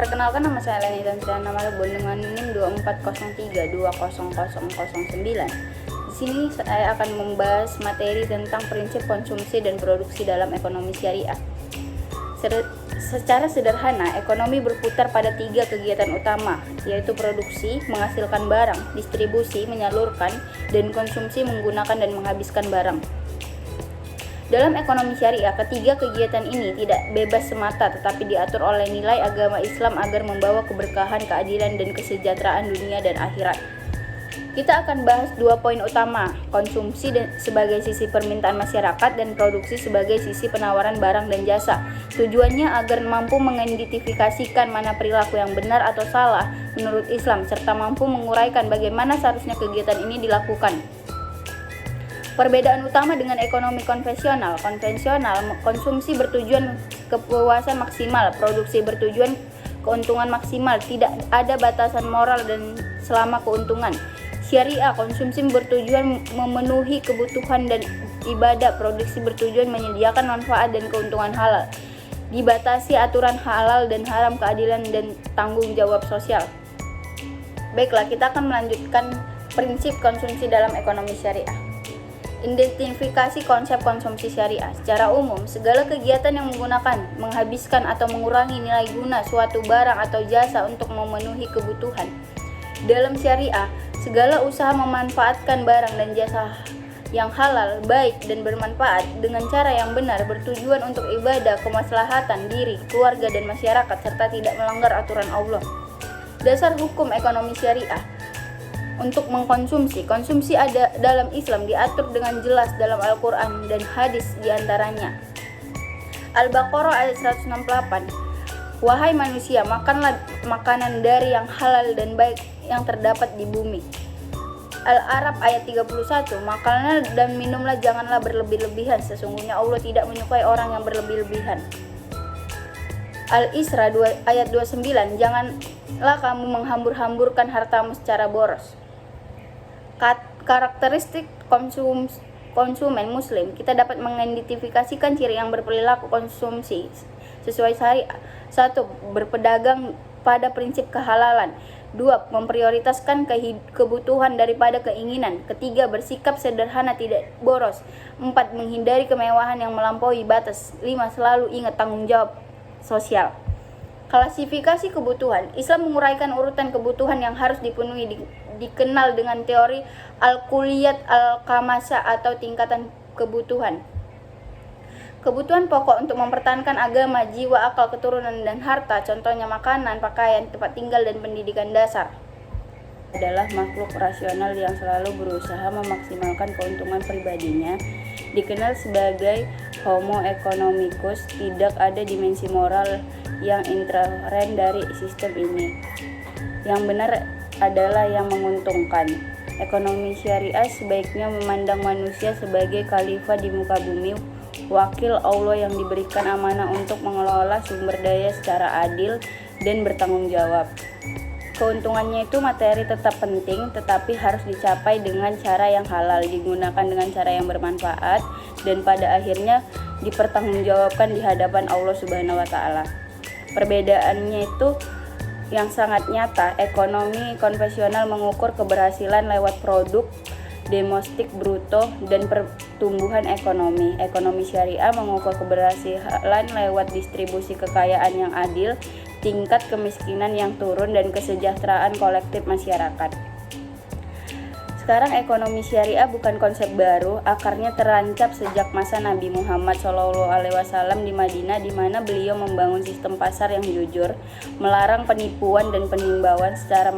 Perkenalkan, nama saya Leni Tantriana Malebon dengan NIM 2403200009. Di sini saya akan membahas materi tentang prinsip konsumsi dan produksi dalam ekonomi syariah. Secara sederhana, ekonomi berputar pada 3 kegiatan utama, yaitu produksi, menghasilkan barang, distribusi, menyalurkan, dan konsumsi, menggunakan dan menghabiskan barang. Dalam ekonomi syariah, ketiga kegiatan ini tidak bebas semata, tetapi diatur oleh nilai agama Islam agar membawa keberkahan, keadilan, dan kesejahteraan dunia dan akhirat. Kita akan bahas 2 poin utama, konsumsi sebagai sisi permintaan masyarakat dan produksi sebagai sisi penawaran barang dan jasa. Tujuannya agar mampu mengidentifikasikan mana perilaku yang benar atau salah menurut Islam, serta mampu menguraikan bagaimana seharusnya kegiatan ini dilakukan. Perbedaan utama dengan ekonomi konvensional. Konsumsi bertujuan kepuasan maksimal, produksi bertujuan keuntungan maksimal, tidak ada batasan moral dan selama keuntungan. Syariah, konsumsi bertujuan memenuhi kebutuhan dan ibadah, produksi bertujuan menyediakan manfaat dan keuntungan halal. Dibatasi aturan halal dan haram, keadilan dan tanggung jawab sosial. Baiklah, kita akan melanjutkan prinsip konsumsi dalam ekonomi syariah. Identifikasi konsep konsumsi syariah. Secara umum, segala kegiatan yang menggunakan, menghabiskan atau mengurangi nilai guna suatu barang atau jasa untuk memenuhi kebutuhan. Dalam syariah, segala usaha memanfaatkan barang dan jasa yang halal, baik dan bermanfaat dengan cara yang benar, bertujuan untuk ibadah, kemaslahatan diri, keluarga dan masyarakat, serta tidak melanggar aturan Allah. Dasar hukum ekonomi syariah. Untuk mengkonsumsi, konsumsi ada dalam Islam diatur dengan jelas dalam Al-Quran dan hadis diantaranya. Al-Baqarah ayat 168. Wahai manusia, makanlah makanan dari yang halal dan baik yang terdapat di bumi. Al-A'raf ayat 31. Makanlah dan minumlah, janganlah berlebih-lebihan, sesungguhnya Allah tidak menyukai orang yang berlebih-lebihan. Al-Isra ayat 29. Janganlah kamu menghambur-hamburkan hartamu secara boros. Karakteristik konsumen muslim, kita dapat mengidentifikasikan ciri yang berperilaku konsumsi sesuai syariah. 1. Berpedagang pada prinsip kehalalan. 2. Memprioritaskan kebutuhan daripada keinginan. 3. Bersikap sederhana, tidak boros. 4. Menghindari kemewahan yang melampaui batas. 5. Selalu ingat tanggung jawab sosial. Klasifikasi kebutuhan. Islam menguraikan urutan kebutuhan yang harus dipenuhi, dikenal dengan teori al-kulliyat al-khamsah atau tingkatan kebutuhan. Kebutuhan pokok untuk mempertahankan agama, jiwa, akal, keturunan, dan harta, contohnya makanan, pakaian, tempat tinggal, dan pendidikan dasar. Adalah makhluk rasional yang selalu berusaha memaksimalkan keuntungan pribadinya, dikenal sebagai homo economicus. Tidak ada dimensi moral yang inherent dari sistem ini. Yang benar adalah yang menguntungkan. Ekonomi syariah sebaiknya memandang manusia sebagai khalifah di muka bumi, wakil Allah yang diberikan amanah untuk mengelola sumber daya secara adil dan bertanggung jawab. Keuntungannya itu materi tetap penting, tetapi harus dicapai dengan cara yang halal, digunakan dengan cara yang bermanfaat, dan pada akhirnya dipertanggungjawabkan di hadapan Allah Subhanahu wa Ta'ala. Perbedaannya itu yang sangat nyata. Ekonomi konvensional mengukur keberhasilan lewat produk domestik bruto dan pertumbuhan ekonomi. Ekonomi syariah mengukur keberhasilan lewat distribusi kekayaan yang adil, tingkat kemiskinan yang turun, dan kesejahteraan kolektif masyarakat. Sekarang ekonomi syariah bukan konsep baru, akarnya terancap sejak masa Nabi Muhammad SAW di Madinah, di mana beliau membangun sistem pasar yang jujur, melarang penipuan dan penimbauan secara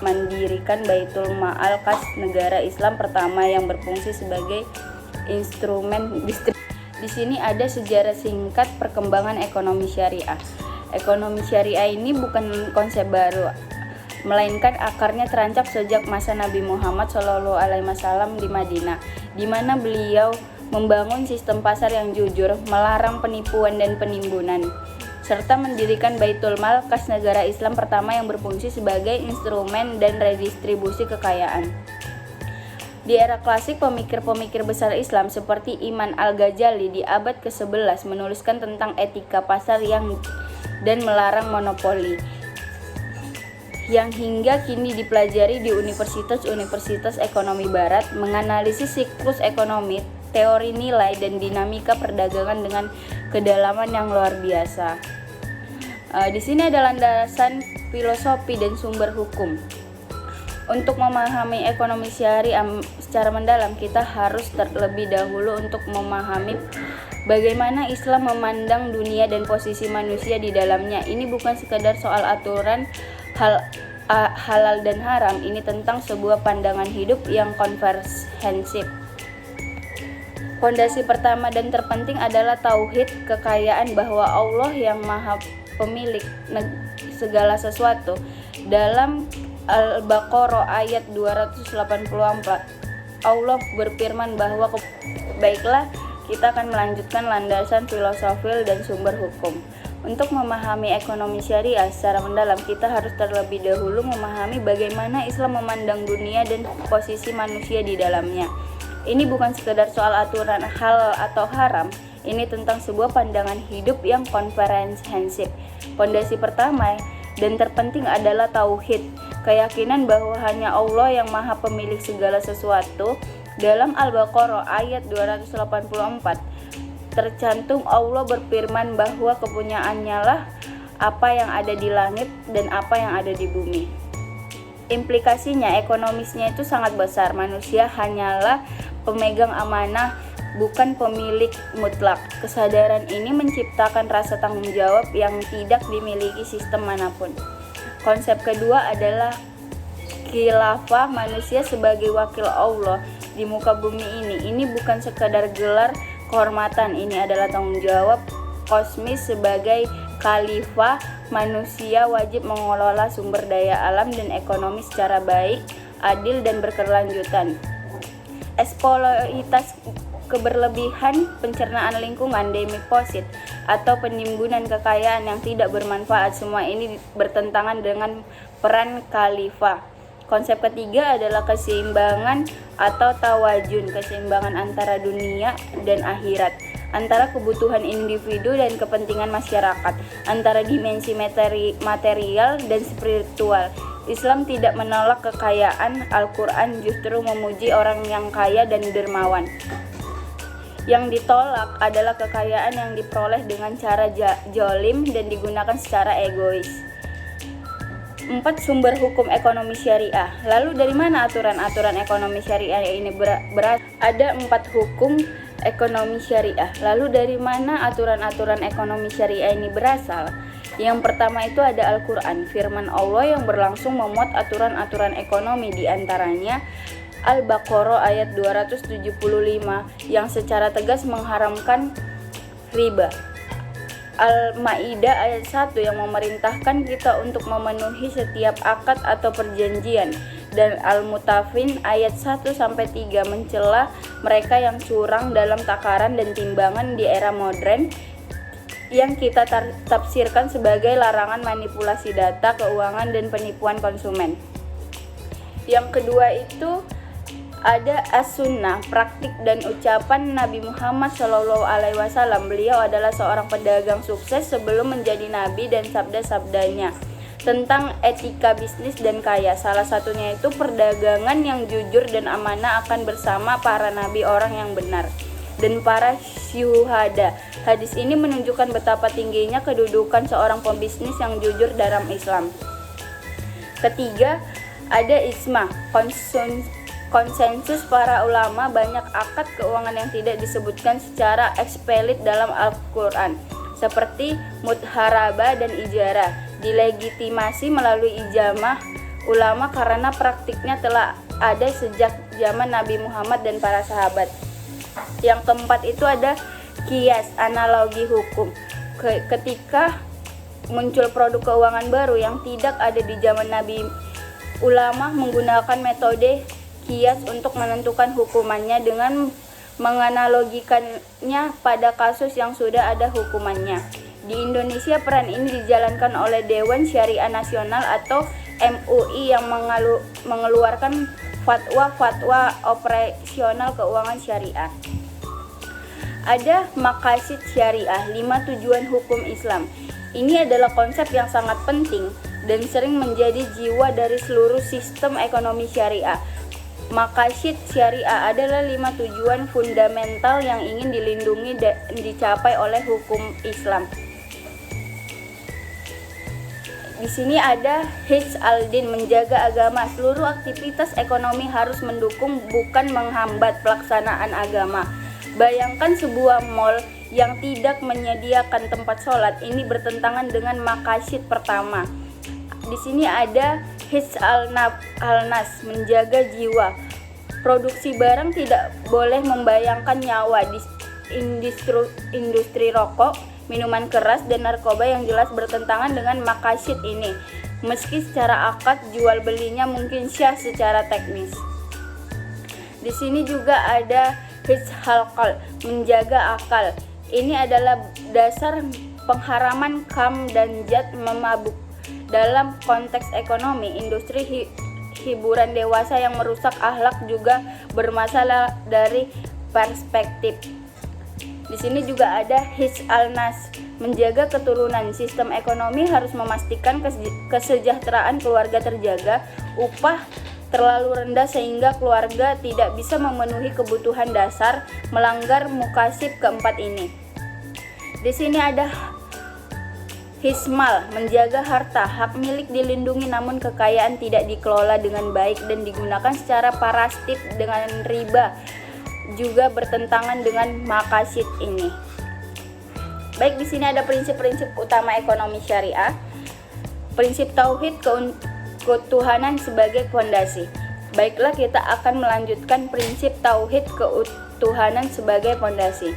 mendirikan Baitul Ma'al, kas negara Islam pertama yang berfungsi sebagai instrumen distribusi. Di sini ada sejarah singkat perkembangan ekonomi syariah. Ekonomi syariah ini bukan konsep baru, melainkan akarnya terancap sejak masa Nabi Muhammad SAW di Madinah, di mana beliau membangun sistem pasar yang jujur, melarang penipuan dan penimbunan, serta mendirikan Baitul Mal, kas negara Islam pertama yang berfungsi sebagai instrumen dan redistribusi kekayaan. Di era klasik, pemikir-pemikir besar Islam seperti Imam Al-Ghazali di abad ke-11 menuliskan tentang etika pasar dan melarang monopoli. yang hingga kini dipelajari di universitas-universitas ekonomi barat, menganalisis siklus ekonomi, teori nilai, dan dinamika perdagangan dengan kedalaman yang luar biasa. Di sini ada landasan filosofi dan sumber hukum. Untuk memahami ekonomi syariah secara mendalam, kita harus terlebih dahulu untuk memahami bagaimana Islam memandang dunia dan posisi manusia di dalamnya. Ini bukan sekadar soal aturan halal dan haram, ini tentang sebuah pandangan hidup yang komprehensif. Fondasi pertama dan terpenting adalah tauhid, kekayaan bahwa Allah yang Maha Pemilik segala sesuatu. Dalam Al-Baqarah ayat 284, Allah berfirman bahwa baiklah, kita akan melanjutkan landasan filosofil dan sumber hukum. Untuk memahami ekonomi syariah secara mendalam, kita harus terlebih dahulu memahami bagaimana Islam memandang dunia dan posisi manusia di dalamnya. Ini bukan sekedar soal aturan halal atau haram, ini tentang sebuah pandangan hidup yang komprehensif. Fondasi pertama dan terpenting adalah tauhid, keyakinan bahwa hanya Allah yang Maha Pemilik segala sesuatu. Dalam Al-Baqarah ayat 284 tercantum Allah berfirman bahwa kepunyaannya lah apa yang ada di langit dan apa yang ada di bumi. Implikasinya, ekonomisnya itu sangat besar. Manusia hanyalah pemegang amanah, bukan pemilik mutlak. Kesadaran ini menciptakan rasa tanggung jawab yang tidak dimiliki sistem manapun. Konsep kedua adalah khilafah, manusia sebagai wakil Allah di muka bumi ini. Ini bukan sekadar gelar kehormatan, ini adalah tanggung jawab kosmis. Sebagai khalifah, manusia wajib mengelola sumber daya alam dan ekonomi secara baik, adil, dan berkelanjutan. Eksploitasi keberlebihan, pencernaan lingkungan, deposit, atau penimbunan kekayaan yang tidak bermanfaat, semua ini bertentangan dengan peran khalifah. Konsep ketiga adalah keseimbangan atau tawazun, keseimbangan antara dunia dan akhirat, antara kebutuhan individu dan kepentingan masyarakat, antara dimensi material dan spiritual. Islam tidak menolak kekayaan, Al-Quran justru memuji orang yang kaya dan dermawan. Yang ditolak adalah kekayaan yang diperoleh dengan cara jolim dan digunakan secara egois. 4. Sumber hukum ekonomi syariah. Lalu dari mana aturan-aturan ekonomi syariah ini berasal? Ada 4 hukum ekonomi syariah. Lalu dari mana aturan-aturan ekonomi syariah ini berasal? Yang pertama itu ada Al-Quran, firman Allah yang berlangsung memuat aturan-aturan ekonomi, diantaranya Al-Baqarah ayat 275 yang secara tegas mengharamkan riba, Al-Maidah ayat 1 yang memerintahkan kita untuk memenuhi setiap akad atau perjanjian, dan Al-Mutaffifin ayat 1-3 mencela mereka yang curang dalam takaran dan timbangan di era modern yang kita tafsirkan sebagai larangan manipulasi data keuangan dan penipuan konsumen. Yang kedua itu ada as-sunnah, praktik dan ucapan Nabi Muhammad SAW. Beliau adalah seorang pedagang sukses sebelum menjadi nabi, dan sabda-sabdanya tentang etika bisnis dan kaya. Salah satunya itu perdagangan yang jujur dan amanah akan bersama para nabi orang yang benar dan para syuhada. Hadis ini menunjukkan betapa tingginya kedudukan seorang pembisnis yang jujur dalam Islam. Ketiga, ada ismah, konsensus para ulama. Banyak akad keuangan yang tidak disebutkan secara eksplisit dalam Al-Quran, seperti mudharabah dan ijarah, dilegitimasi melalui ijmah ulama karena praktiknya telah ada sejak zaman Nabi Muhammad dan para sahabat. Yang keempat itu ada kias, analogi hukum. Ketika muncul produk keuangan baru yang tidak ada di zaman Nabi, ulama menggunakan metode kias untuk menentukan hukumannya dengan menganalogikannya pada kasus yang sudah ada hukumannya. Di Indonesia, peran ini dijalankan oleh Dewan Syariah Nasional atau MUI yang mengeluarkan fatwa-fatwa operasional keuangan syariah. Ada maqasid syariah, 5 tujuan hukum Islam. Ini adalah konsep yang sangat penting dan sering menjadi jiwa dari seluruh sistem ekonomi syariah. Maqasid syariah adalah 5 tujuan fundamental yang ingin dilindungi dan dicapai oleh hukum Islam. Di sini ada hifz al-din, menjaga agama. Seluruh aktivitas ekonomi harus mendukung, bukan menghambat pelaksanaan agama. Bayangkan sebuah mall yang tidak menyediakan tempat sholat. Ini bertentangan dengan maqasid pertama. Di sini ada hifz al-nas, menjaga jiwa. Produksi barang tidak boleh membayangkan nyawa. Di industri rokok, minuman keras, dan narkoba yang jelas bertentangan dengan maqasid ini. Meski secara akad jual belinya mungkin syah secara teknis. Di sini juga ada hifz al-qalb, menjaga akal. Ini adalah dasar pengharaman kam dan zat memabuk. Dalam konteks ekonomi, industri hiburan dewasa yang merusak akhlak juga bermasalah dari perspektif. Di sini juga ada hifz al-nas, menjaga keturunan. Sistem ekonomi harus memastikan kesejahteraan keluarga terjaga. Upah terlalu rendah sehingga keluarga tidak bisa memenuhi kebutuhan dasar, melanggar maqasid keempat ini. Di sini ada hismal, menjaga harta. Hak milik dilindungi namun kekayaan tidak dikelola dengan baik dan digunakan secara parastit dengan riba, juga bertentangan dengan maqasid ini. Baik, di sini ada prinsip-prinsip utama ekonomi syariah. Prinsip tauhid, ketuhanan sebagai fondasi. Baiklah, kita akan melanjutkan prinsip tauhid, ketuhanan sebagai fondasi.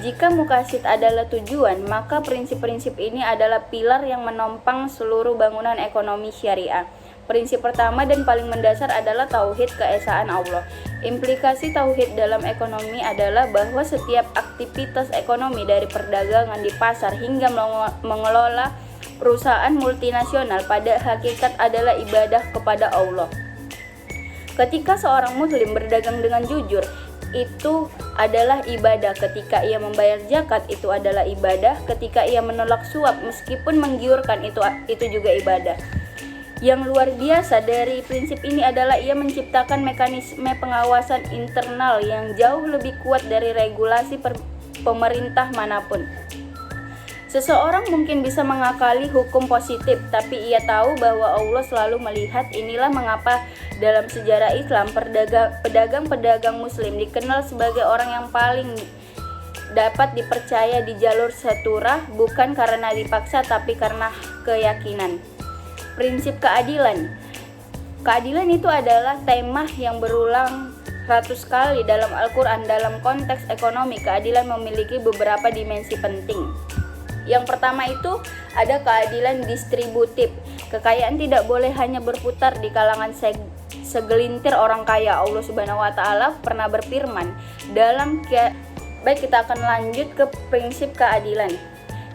Jika maqasid adalah tujuan, maka prinsip-prinsip ini adalah pilar yang menopang seluruh bangunan ekonomi syariah. Prinsip pertama dan paling mendasar adalah tauhid, keesaan Allah. Implikasi tauhid dalam ekonomi adalah bahwa setiap aktivitas ekonomi dari perdagangan di pasar hingga mengelola perusahaan multinasional pada hakikat adalah ibadah kepada Allah. Ketika seorang muslim berdagang dengan jujur, itu adalah ibadah. Ketika ia membayar zakat, itu adalah ibadah. Ketika ia menolak suap meskipun menggiurkan, itu juga ibadah. Yang luar biasa dari prinsip ini adalah ia menciptakan mekanisme pengawasan internal yang jauh lebih kuat dari regulasi pemerintah manapun. Seseorang mungkin bisa mengakali hukum positif, tapi ia tahu bahwa Allah selalu melihat. Inilah mengapa dalam sejarah Islam pedagang-pedagang muslim dikenal sebagai orang yang paling dapat dipercaya di jalur saturah, bukan karena dipaksa tapi karena keyakinan. Prinsip keadilan. Keadilan itu adalah tema yang berulang ratus kali dalam Al-Quran. Dalam konteks ekonomi, keadilan memiliki beberapa dimensi penting. Yang pertama itu ada keadilan distributif. Kekayaan tidak boleh hanya berputar di kalangan segelintir orang kaya. Allah Subhanahu wa taala pernah berfirman dalam Baik, kita akan lanjut ke prinsip keadilan.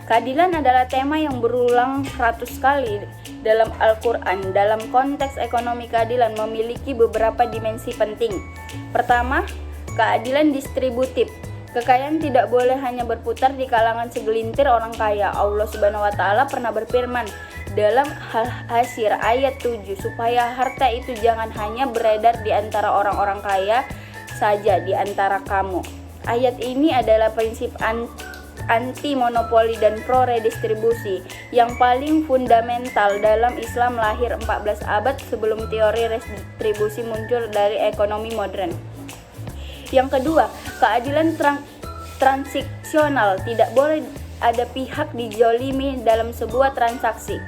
Keadilan adalah tema yang berulang ratus kali dalam Al-Quran. Dalam konteks ekonomi, keadilan memiliki beberapa dimensi penting. Pertama, keadilan distributif. Kekayaan tidak boleh hanya berputar di kalangan segelintir orang kaya. Allah Subhanahu wa taala pernah berfirman dalam Al-Hasyr ayat 7, supaya harta itu jangan hanya beredar di antara orang-orang kaya saja di antara kamu. Ayat ini adalah prinsip anti monopoli dan pro redistribusi yang paling fundamental dalam Islam, lahir 14 abad sebelum teori redistribusi muncul dari ekonomi modern. Yang kedua, keadilan transaksional. Tidak boleh ada pihak dijolimi dalam sebuah transaksi.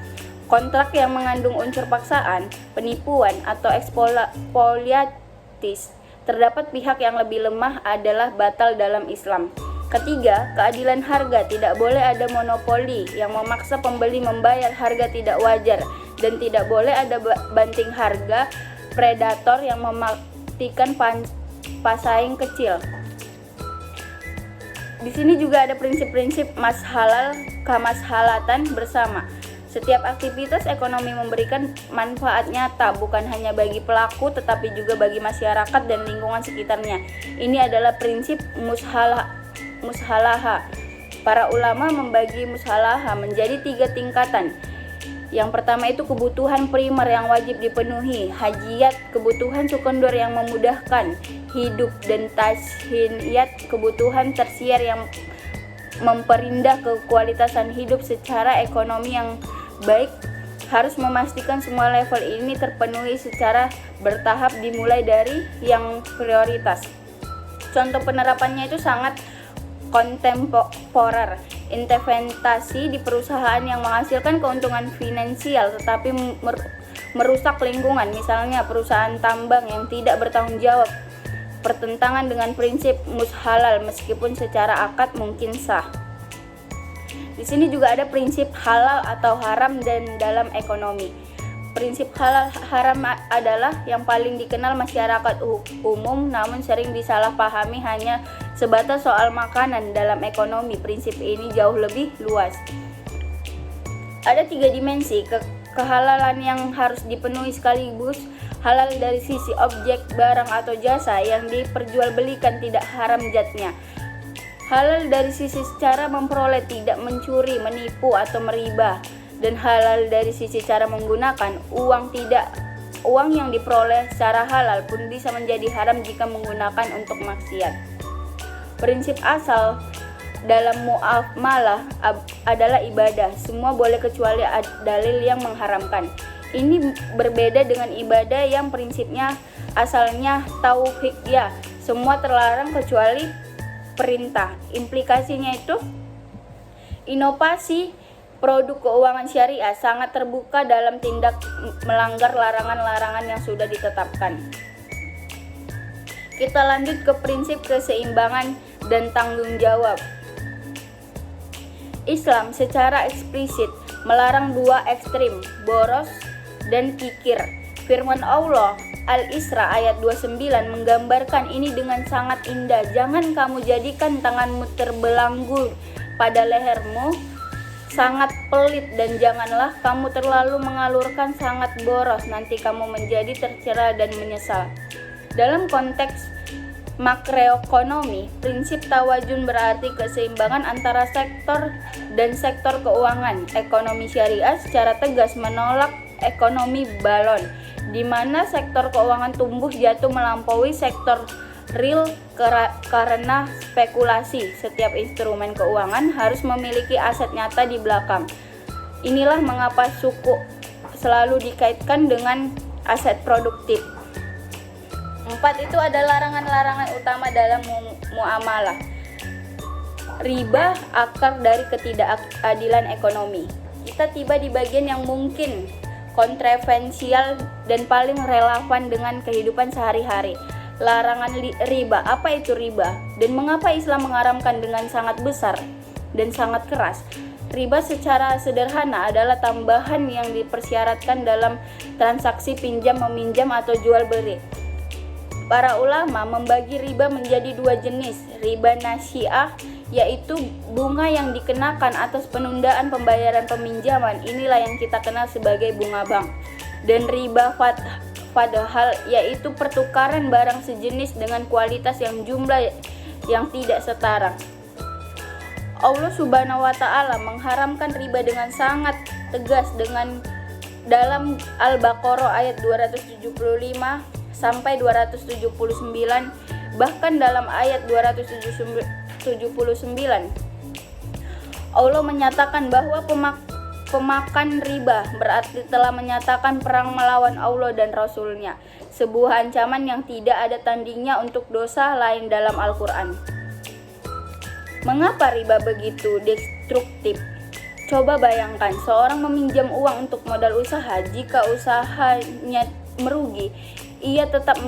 Kontrak yang mengandung unsur paksaan, penipuan, atau eksploitatis terdapat pihak yang lebih lemah adalah batal dalam Islam. Ketiga, keadilan harga. Tidak boleh ada monopoli yang memaksa pembeli membayar harga tidak wajar, dan tidak boleh ada banting harga predator yang mematikan pesaing kecil. Di sini juga ada prinsip-prinsip mashalal kamashalatan bersama. Setiap aktivitas ekonomi memberikan manfaat nyata bukan hanya bagi pelaku tetapi juga bagi masyarakat dan lingkungan sekitarnya. Ini adalah prinsip mushalaha. Para ulama membagi mushalaha menjadi 3 tingkatan. Yang pertama itu kebutuhan primer yang wajib dipenuhi, hajiyat, kebutuhan sekunder yang memudahkan hidup, dan tashiniyat, kebutuhan tersier yang memperindah kekualitasan hidup secara ekonomi yang baik. Harus memastikan semua level ini terpenuhi secara bertahap dimulai dari yang prioritas. Contoh penerapannya itu sangat kontemporer, investasi di perusahaan yang menghasilkan keuntungan finansial tetapi merusak lingkungan, misalnya perusahaan tambang yang tidak bertanggung jawab, bertentangan dengan prinsip halal meskipun secara akad mungkin sah. Di sini juga ada prinsip halal atau haram dan dalam ekonomi. Prinsip halal haram adalah yang paling dikenal masyarakat umum, namun sering disalahpahami hanya sebatas soal makanan. Dalam ekonomi, prinsip ini jauh lebih luas. Ada 3 dimensi kehalalan yang harus dipenuhi sekaligus. Halal dari sisi objek, barang atau jasa yang diperjualbelikan, tidak haram zatnya. Halal dari sisi cara memperoleh, tidak mencuri, menipu atau meribah. Dan halal dari sisi cara menggunakan uang yang diperoleh secara halal pun bisa menjadi haram jika menggunakan untuk maksiat. Prinsip asal dalam muamalah adalah ibadah, semua boleh kecuali dalil yang mengharamkan. Ini berbeda dengan ibadah yang prinsipnya asalnya tauhidiyah, semua terlarang kecuali perintah. Implikasinya itu inovasi produk keuangan syariah sangat terbuka dalam tindak melanggar larangan-larangan yang sudah ditetapkan. Kita lanjut ke prinsip keseimbangan dan tanggung jawab. Islam secara eksplisit melarang 2 ekstrim, boros dan kikir. Firman Allah Al-Isra ayat 29 menggambarkan ini dengan sangat indah. Jangan kamu jadikan tanganmu terbelenggu pada lehermu sangat pelit, dan janganlah kamu terlalu mengalurkan sangat boros, nanti kamu menjadi tercela dan menyesal. Dalam konteks makroekonomi, prinsip tawazun berarti keseimbangan antara sektor dan sektor keuangan. Ekonomi syariah secara tegas menolak ekonomi balon, di mana sektor keuangan tumbuh jatuh melampaui sektor real karena spekulasi. Setiap instrumen keuangan harus memiliki aset nyata di belakang. Inilah mengapa suku selalu dikaitkan dengan aset produktif. 4 itu ada larangan-larangan utama dalam muamalah. Riba, akar dari ketidakadilan ekonomi. Kita tiba di bagian yang mungkin kontroversial dan paling relevan dengan kehidupan sehari-hari. Larangan riba. Apa itu riba? Dan mengapa Islam mengharamkan dengan sangat besar dan sangat keras? Riba secara sederhana adalah tambahan yang dipersyaratkan dalam transaksi pinjam meminjam atau jual beli. Para ulama membagi riba menjadi 2 jenis. Riba nasi'ah, yaitu bunga yang dikenakan atas penundaan pembayaran peminjaman. Inilah yang kita kenal sebagai bunga bank. Dan riba padahal, yaitu pertukaran barang sejenis dengan kualitas yang jumlah yang tidak setara. Allah Subhanahu wa taala mengharamkan riba dengan sangat tegas dengan dalam Al-Baqarah ayat 275 sampai 279, bahkan dalam ayat 279 Allah menyatakan bahwa pemakan riba berarti telah menyatakan perang melawan Allah dan Rasul-Nya, sebuah ancaman yang tidak ada tandingnya untuk dosa lain dalam Al-Quran. Mengapa riba begitu destruktif? Coba bayangkan, seorang meminjam uang untuk modal usaha. Jika usahanya merugi, ia tetap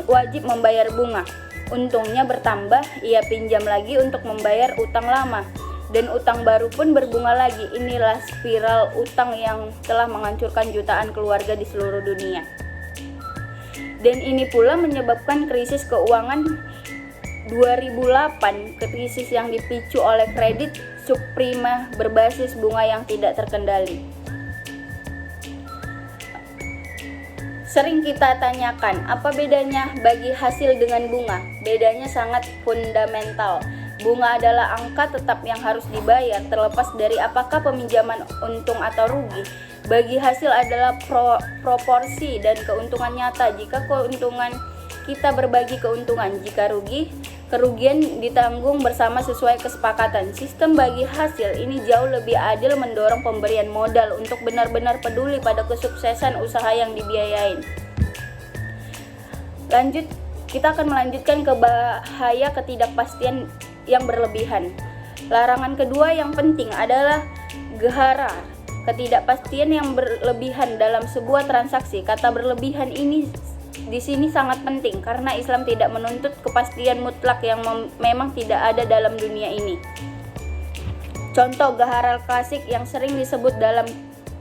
wajib membayar bunga. Untungnya bertambah, ia pinjam lagi untuk membayar utang lama, dan utang baru pun berbunga lagi. Inilah spiral utang yang telah menghancurkan jutaan keluarga di seluruh dunia. Dan ini pula menyebabkan krisis keuangan 2008, krisis yang dipicu oleh kredit subprime berbasis bunga yang tidak terkendali. Sering kita tanyakan, apa bedanya bagi hasil dengan bunga? Bedanya sangat fundamental. Bunga adalah angka tetap yang harus dibayar terlepas dari apakah peminjaman untung atau rugi. Bagi hasil adalah proporsi dan keuntungan nyata. Jika keuntungan kita berbagi keuntungan, jika rugi, kerugian ditanggung bersama sesuai kesepakatan. Sistem bagi hasil ini jauh lebih adil, mendorong pemberian modal untuk benar-benar peduli pada kesuksesan usaha yang dibiayain. Lanjut, kita akan melanjutkan ke bahaya ketidakpastian yang berlebihan. Larangan kedua yang penting adalah gehara, ketidakpastian yang berlebihan dalam sebuah transaksi. Kata berlebihan ini di sini sangat penting karena Islam tidak menuntut kepastian mutlak yang memang tidak ada dalam dunia ini. Contoh gehara klasik yang sering disebut dalam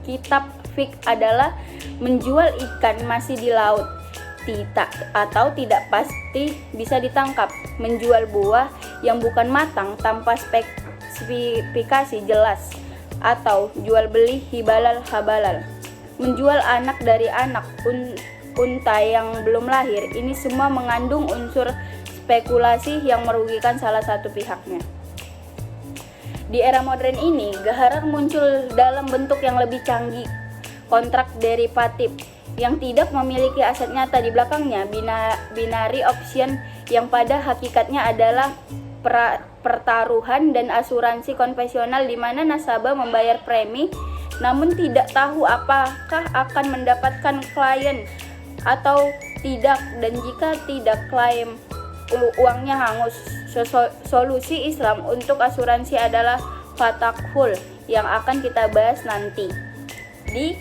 kitab fiqh adalah menjual ikan masih di laut tidak pasti bisa ditangkap, menjual buah yang bukan matang tanpa spesifikasi jelas, atau jual beli hibalal habalal, menjual anak dari anak unta yang belum lahir. Ini semua mengandung unsur spekulasi yang merugikan salah satu pihaknya. Di era modern ini, gehara muncul dalam bentuk yang lebih canggih, kontrak derivatif yang tidak memiliki aset nyata di belakangnya, binary option yang pada hakikatnya adalah pertaruhan dan asuransi konvensional di mana nasabah membayar premi namun tidak tahu apakah akan mendapatkan klien atau tidak, dan jika tidak klaim uangnya hangus. Solusi Islam untuk asuransi adalah fatakhul yang akan kita bahas nanti di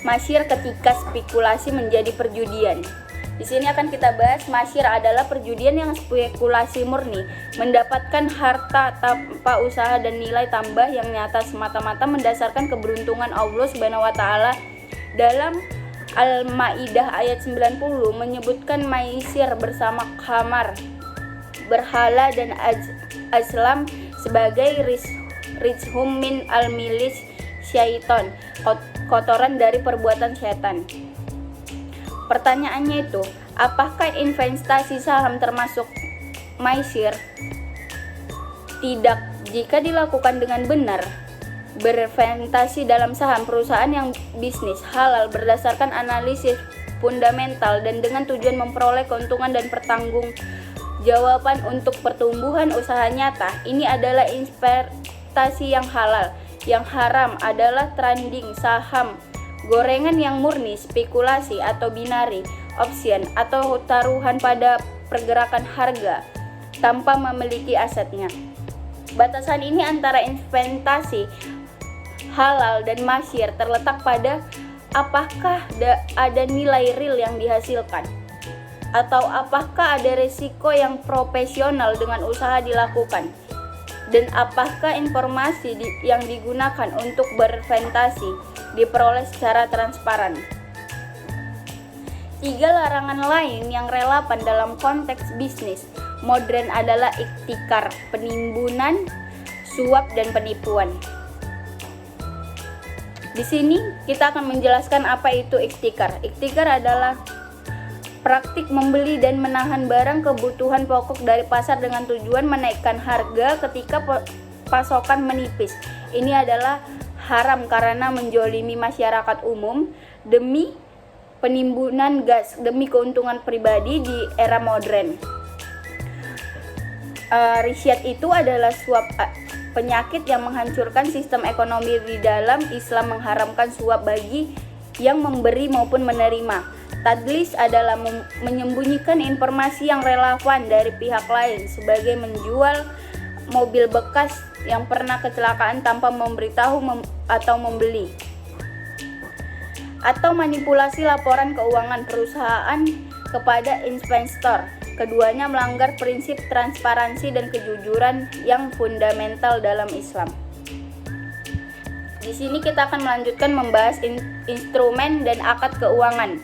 masyir ketika spekulasi menjadi perjudian. Di sini akan kita bahas masyir adalah perjudian yang spekulasi murni, mendapatkan harta tanpa usaha dan nilai tambah yang nyata semata-mata mendasarkan keberuntungan Allah Subhanahu wa taala. Dalam Al-Maidah ayat 90 menyebutkan maisir bersama khamar, berhala dan azlam sebagai rizhum min al-milis syaiton, kotoran dari perbuatan setan. Pertanyaannya itu, apakah investasi saham termasuk maisir? Tidak, jika dilakukan dengan benar. Berinvestasi dalam saham perusahaan yang bisnis halal berdasarkan analisis fundamental dan dengan tujuan memperoleh keuntungan dan pertanggungjawaban untuk pertumbuhan usaha nyata, ini adalah investasi yang halal. Yang haram adalah trading saham gorengan yang murni spekulasi atau binary option atau taruhan pada pergerakan harga tanpa memiliki asetnya. Batasan ini antara investasi halal dan masyir terletak pada apakah ada nilai real yang dihasilkan atau apakah ada risiko yang profesional dengan usaha dilakukan, dan apakah informasi yang digunakan untuk berinvestasi diperoleh secara transparan. 3 larangan lain yang relevan dalam konteks bisnis modern adalah iktikar, penimbunan, suap, dan penipuan. Di sini kita akan menjelaskan apa itu iktikar. Iktikar adalah praktik membeli dan menahan barang kebutuhan pokok dari pasar dengan tujuan menaikkan harga ketika pasokan menipis. Ini adalah haram karena menjolimi masyarakat umum demi penimbunan gas, demi keuntungan pribadi di era modern. Risyat itu adalah suap penyakit yang menghancurkan sistem ekonomi. Di dalam Islam mengharamkan suap bagi yang memberi maupun menerima. Tadlis adalah menyembunyikan informasi yang relevan dari pihak lain, sebagai menjual mobil bekas yang pernah kecelakaan tanpa memberitahu atau membeli. Atau manipulasi laporan keuangan perusahaan kepada investor. Keduanya melanggar prinsip transparansi dan kejujuran yang fundamental dalam Islam. Di sini kita akan melanjutkan membahas instrumen dan akad keuangan.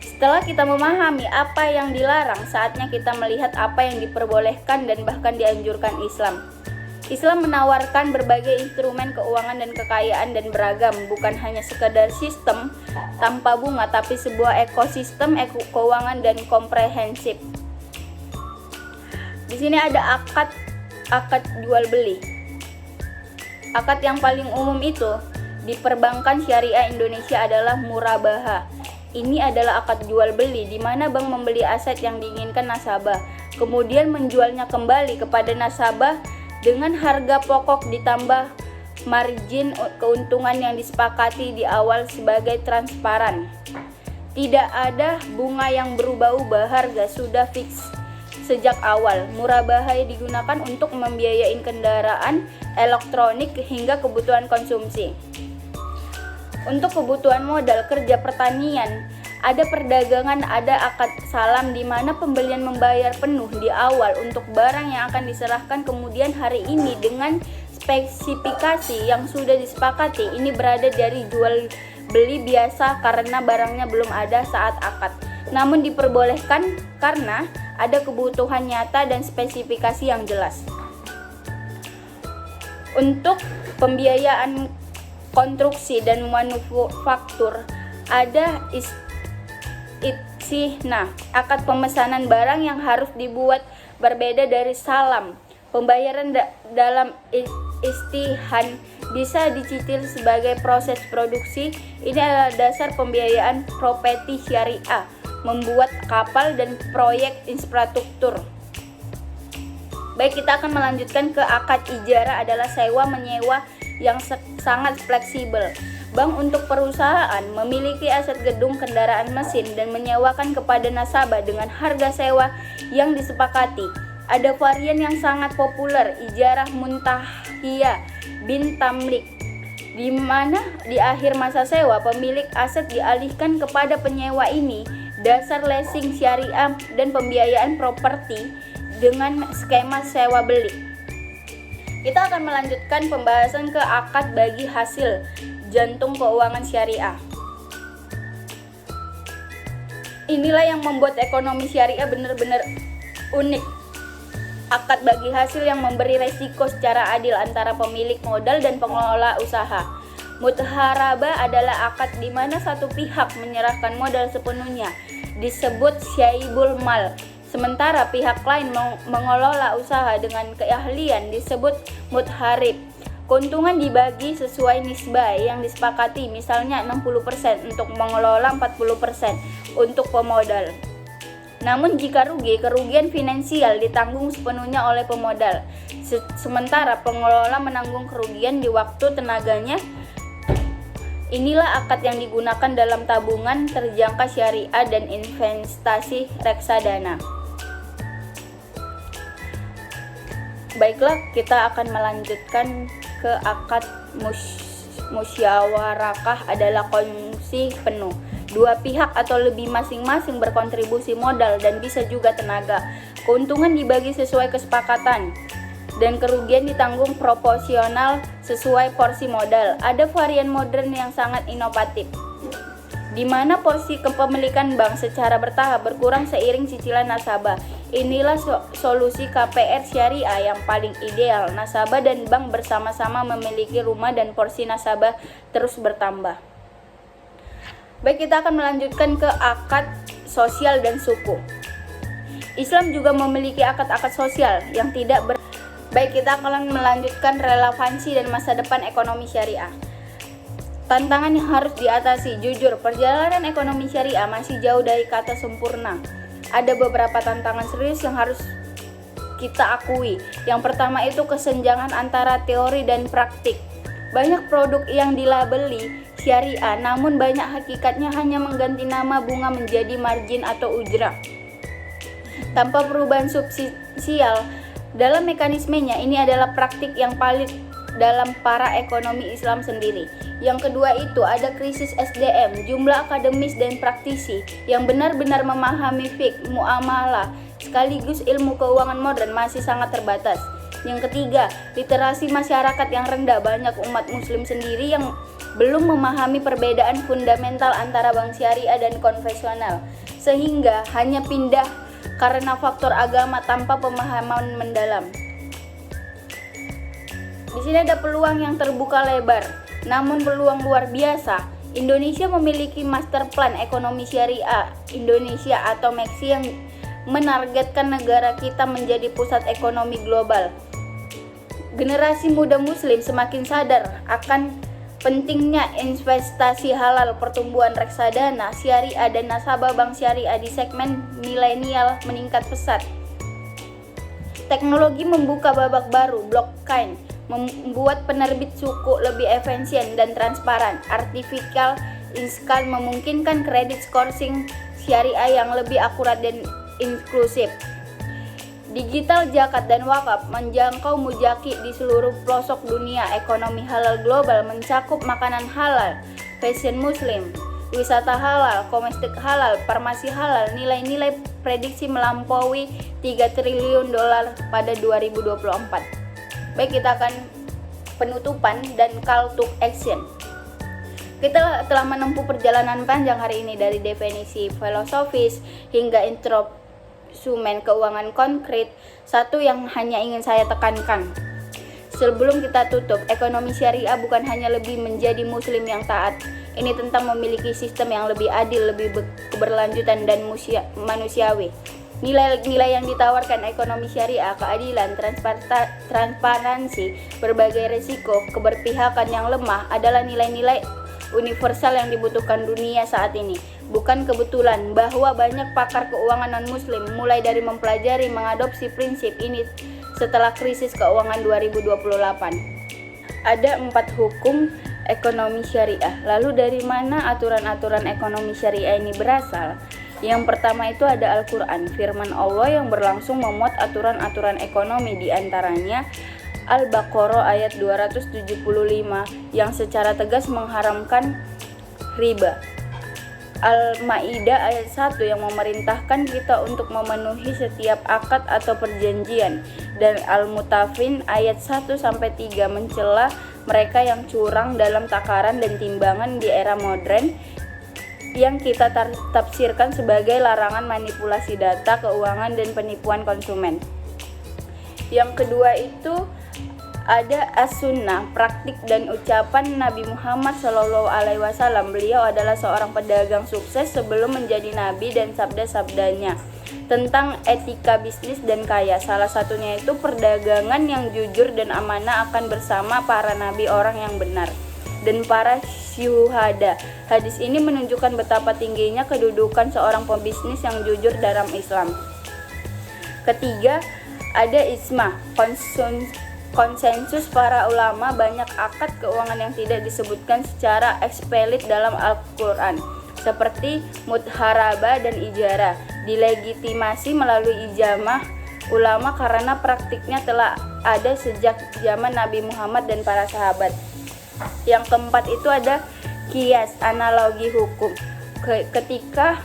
Setelah kita memahami apa yang dilarang, saatnya kita melihat apa yang diperbolehkan dan bahkan dianjurkan Islam. Islam menawarkan berbagai instrumen keuangan dan kekayaan dan beragam, bukan hanya sekedar sistem tanpa bunga, tapi sebuah ekosistem keuangan dan komprehensif. Di Di sini ada akad jual beli. Akad yang paling umum itu di perbankan syariah Indonesia adalah murabaha. Ini adalah akad jual beli di mana bank membeli aset yang diinginkan nasabah, kemudian menjualnya kembali kepada nasabah dengan harga pokok ditambah margin keuntungan yang disepakati di awal sebagai transparan. Tidak ada bunga yang berubah-ubah, harga sudah fix sejak awal. Murabaha digunakan untuk membiayai kendaraan elektronik hingga kebutuhan konsumsi. Untuk kebutuhan modal kerja pertanian, ada perdagangan, ada akad salam di mana pembelian membayar penuh di awal untuk barang yang akan diserahkan kemudian hari ini dengan spesifikasi yang sudah disepakati. Ini berada dari jual beli biasa karena barangnya belum ada saat akad. Namun diperbolehkan karena ada kebutuhan nyata dan spesifikasi yang jelas. Untuk pembiayaan konstruksi dan manufaktur ada istihna, akad pemesanan barang yang harus dibuat berbeda dari salam. Pembayaran dalam istihan bisa dicicil sebagai proses produksi. Ini adalah dasar pembiayaan properti syariah, membuat kapal dan proyek infrastruktur. Baik, kita akan melanjutkan ke akad ijarah, adalah sewa menyewa yang sangat fleksibel. Bank untuk perusahaan memiliki aset gedung, kendaraan, mesin dan menyewakan kepada nasabah dengan harga sewa yang disepakati. Ada varian yang sangat populer, ijarah muntahiyah bin tamlik, di mana di akhir masa sewa pemilik aset dialihkan kepada penyewa. Ini dasar leasing syariah dan pembiayaan properti dengan skema sewa beli. Kita akan melanjutkan pembahasan ke akad bagi hasil, jantung keuangan syariah. Inilah yang membuat ekonomi syariah benar-benar unik. Akad bagi hasil yang memberi resiko secara adil antara pemilik modal dan pengelola usaha. Mudharabah adalah akad di mana satu pihak menyerahkan modal sepenuhnya, disebut syaibul mal. Sementara pihak lain mengelola usaha dengan keahlian, disebut mudharib. Keuntungan dibagi sesuai nisbah yang disepakati, misalnya 60% untuk mengelola, 40% untuk pemodal. Namun jika kerugian finansial ditanggung sepenuhnya oleh pemodal, sementara pengelola menanggung kerugian di waktu tenaganya. Inilah akad yang digunakan dalam tabungan terjangka syariah dan investasi reksadana. Baiklah, kita akan melanjutkan ke akad musyawarakah, adalah kongsi penuh. Dua pihak atau lebih masing-masing berkontribusi modal dan bisa juga tenaga. Keuntungan dibagi sesuai kesepakatan dan kerugian ditanggung proporsional sesuai porsi modal. Ada varian modern yang sangat inovatif, di mana porsi kepemilikan bank secara bertahap berkurang seiring cicilan nasabah. Inilah solusi KPR syariah yang paling ideal. Nasabah dan bank bersama-sama memiliki rumah dan porsi nasabah terus bertambah. Baik, kita akan melanjutkan ke akad sosial dan suku. Islam juga memiliki akad-akad sosial yang tidak Baik, kita akan melanjutkan relevansi dan masa depan ekonomi syariah. Tantangan yang harus diatasi. Jujur, perjalanan ekonomi syariah masih jauh dari kata sempurna. Ada beberapa tantangan serius yang harus kita akui. Yang pertama itu kesenjangan antara teori dan praktik. Banyak produk yang dilabeli syariah, namun banyak hakikatnya hanya mengganti nama bunga menjadi margin atau ujrah tanpa perubahan substansial dalam mekanismenya. Ini adalah praktik yang paling dalam para ekonomi Islam sendiri. Yang kedua itu ada krisis SDM. Jumlah akademis dan praktisi yang benar-benar memahami fiqh, muamalah, sekaligus ilmu keuangan modern masih sangat terbatas. Yang ketiga, literasi masyarakat yang rendah. Banyak umat muslim sendiri yang belum memahami perbedaan fundamental antara bank syariah dan konvensional, sehingga hanya pindah karena faktor agama tanpa pemahaman mendalam. Di sini ada peluang yang terbuka lebar, namun peluang luar biasa. Indonesia memiliki master plan ekonomi syariah Indonesia atau MEXI yang menargetkan negara kita menjadi pusat ekonomi global. Generasi muda muslim semakin sadar akan pentingnya investasi halal, pertumbuhan reksadana, syariah, dan nasabah bank syariah di segmen milenial meningkat pesat. Teknologi membuka babak baru, blockchain membuat penerbit suku lebih efisien dan transparan. Artificial intelligence memungkinkan kredit scoring syariah yang lebih akurat dan inklusif. Digital zakat dan wakaf menjangkau mujaki di seluruh pelosok dunia. Ekonomi halal global mencakup makanan halal, fashion muslim, wisata halal, komestik halal, farmasi halal. Nilai-nilai prediksi melampaui 3 triliun dolar pada 2024. Baik, kita akan penutupan dan call to action. Kita telah menempuh perjalanan panjang hari ini dari definisi filosofis hingga instrumen keuangan konkret. Satu yang hanya ingin saya tekankan sebelum kita tutup, ekonomi syariah bukan hanya lebih menjadi muslim yang taat. Ini tentang memiliki sistem yang lebih adil, lebih keberlanjutan dan manusiawi. Nilai-nilai yang ditawarkan ekonomi syariah, keadilan, transparansi, berbagai risiko, keberpihakan yang lemah adalah nilai-nilai universal yang dibutuhkan dunia saat ini. Bukan kebetulan bahwa banyak pakar keuangan non-muslim mulai dari mempelajari mengadopsi prinsip ini setelah krisis keuangan 2028. Ada 4 hukum ekonomi syariah. Lalu dari mana aturan-aturan ekonomi syariah ini berasal? Yang pertama itu ada Al-Quran, firman Allah yang berlangsung memuat aturan-aturan ekonomi, di antaranya Al-Baqarah ayat 275 yang secara tegas mengharamkan riba. Al-Maidah ayat 1 yang memerintahkan kita untuk memenuhi setiap akad atau perjanjian, dan Al-Mutaffifin ayat 1-3 mencela mereka yang curang dalam takaran dan timbangan di era modern yang kita tafsirkan sebagai larangan manipulasi data keuangan dan penipuan konsumen. Yang kedua itu ada as-sunnah, praktik dan ucapan Nabi Muhammad SAW. Beliau adalah seorang pedagang sukses sebelum menjadi nabi, dan sabda-sabdanya tentang etika bisnis dan kaya. Salah satunya itu perdagangan yang jujur dan amanah akan bersama para nabi, orang yang benar, dan para syuhada. Hadis ini menunjukkan betapa tingginya kedudukan seorang pebisnis yang jujur dalam Islam. Ketiga, ada ijma, konsensus para ulama. Banyak akad keuangan yang tidak disebutkan secara eksplisit dalam Al-Quran, seperti mudharabah dan ijarah, dilegitimasi melalui ijmah ulama karena praktiknya telah ada sejak zaman Nabi Muhammad dan para sahabat. Yang keempat itu ada kias, analogi hukum. Ketika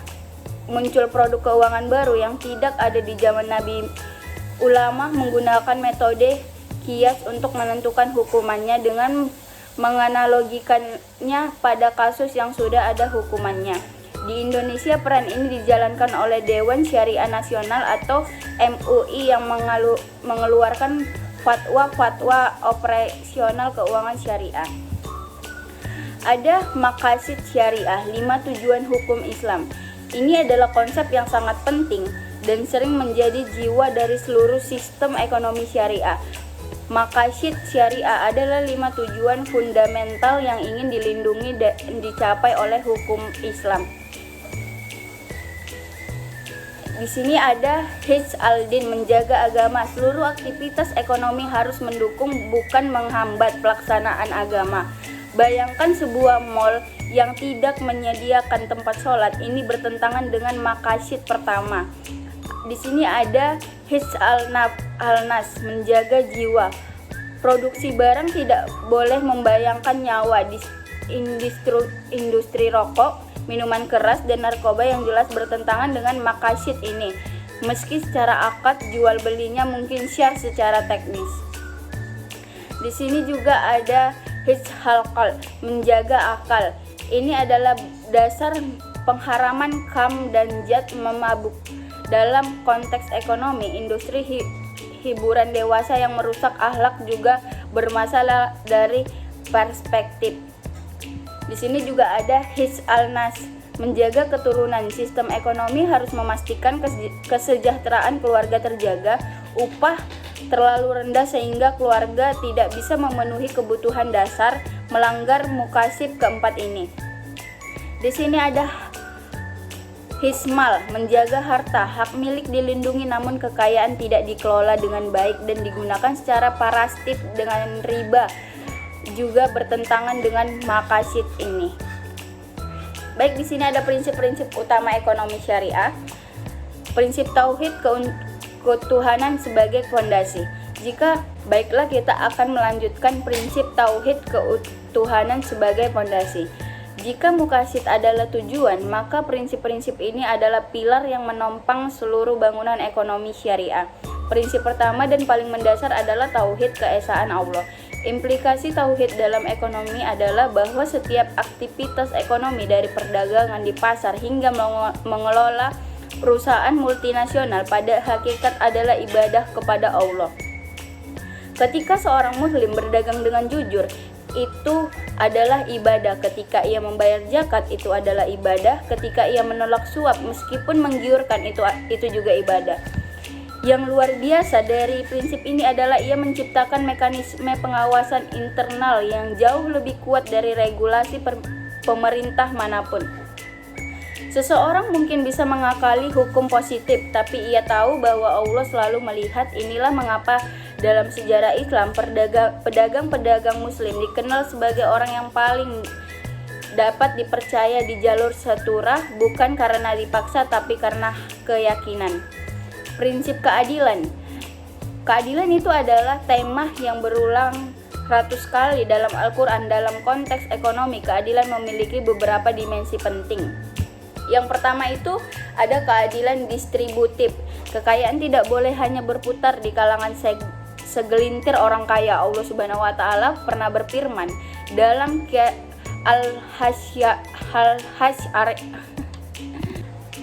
muncul produk keuangan baru yang tidak ada di zaman Nabi, ulama menggunakan metode kias untuk menentukan hukumannya dengan menganalogikannya pada kasus yang sudah ada hukumannya. Di Indonesia, peran ini dijalankan oleh Dewan Syariah Nasional atau MUI yang mengeluarkan fatwa-fatwa operasional keuangan syariah. Ada maqasid syariah, 5 tujuan hukum Islam. Ini adalah konsep yang sangat penting dan sering menjadi jiwa dari seluruh sistem ekonomi syariah. Maqasid syariah adalah 5 tujuan fundamental yang ingin dilindungi dan dicapai oleh hukum Islam. Di sini ada hifz al-din, menjaga agama. Seluruh aktivitas ekonomi harus mendukung, bukan menghambat pelaksanaan agama. Bayangkan sebuah mall yang tidak menyediakan tempat sholat. Ini bertentangan dengan maqasid pertama. Di sini ada hifz al-nas, menjaga jiwa. Produksi barang tidak boleh membayangkan nyawa. Di industri rokok, minuman keras, dan narkoba yang jelas bertentangan dengan maqasid ini. Meski secara akad jual belinya mungkin syar'i secara teknis. Di sini juga ada hifz al-qalb, menjaga akal. Ini adalah dasar pengharaman kam dan zat memabuk. Dalam konteks ekonomi, industri hiburan dewasa yang merusak akhlak juga bermasalah dari perspektif Di sini juga ada his al-nas, menjaga keturunan. Sistem ekonomi harus memastikan kesejahteraan keluarga terjaga, upah terlalu rendah sehingga keluarga tidak bisa memenuhi kebutuhan dasar, melanggar mukasib keempat ini. Di sini ada hismal, menjaga harta, hak milik dilindungi namun kekayaan tidak dikelola dengan baik dan digunakan secara parastit dengan riba, juga bertentangan dengan maqasid ini. Baik, di sini ada prinsip-prinsip utama ekonomi syariah. Prinsip tauhid ketuhanan sebagai fondasi. Jika baiklah kita akan melanjutkan prinsip tauhid ketuhanan sebagai fondasi. Jika muqasid adalah tujuan, maka prinsip-prinsip ini adalah pilar yang menopang seluruh bangunan ekonomi syariah. Prinsip pertama dan paling mendasar adalah tauhid keesaan Allah. Implikasi tauhid dalam ekonomi adalah bahwa setiap aktivitas ekonomi dari perdagangan di pasar hingga mengelola perusahaan multinasional pada hakikat adalah ibadah kepada Allah. Ketika seorang muslim berdagang dengan jujur, itu adalah ibadah. Ketika ia membayar zakat, itu adalah ibadah. Ketika ia menolak suap meskipun menggiurkan, itu juga ibadah. Yang luar biasa dari prinsip ini adalah ia menciptakan mekanisme pengawasan internal yang jauh lebih kuat dari regulasi pemerintah manapun. Seseorang mungkin bisa mengakali hukum positif, tapi ia tahu bahwa Allah selalu melihat. Inilah mengapa dalam sejarah Islam, pedagang-pedagang muslim dikenal sebagai orang yang paling dapat dipercaya di jalur saturah, bukan karena dipaksa tapi karena keyakinan. Prinsip keadilan. Keadilan itu adalah tema yang berulang ratus kali dalam Al-Quran. Dalam konteks ekonomi, keadilan memiliki beberapa dimensi penting. Yang pertama itu ada keadilan distributif. Kekayaan tidak boleh hanya berputar di kalangan segelintir orang kaya. Allah Subhanahu wa taala pernah berfirman dalam Al-Hasyr.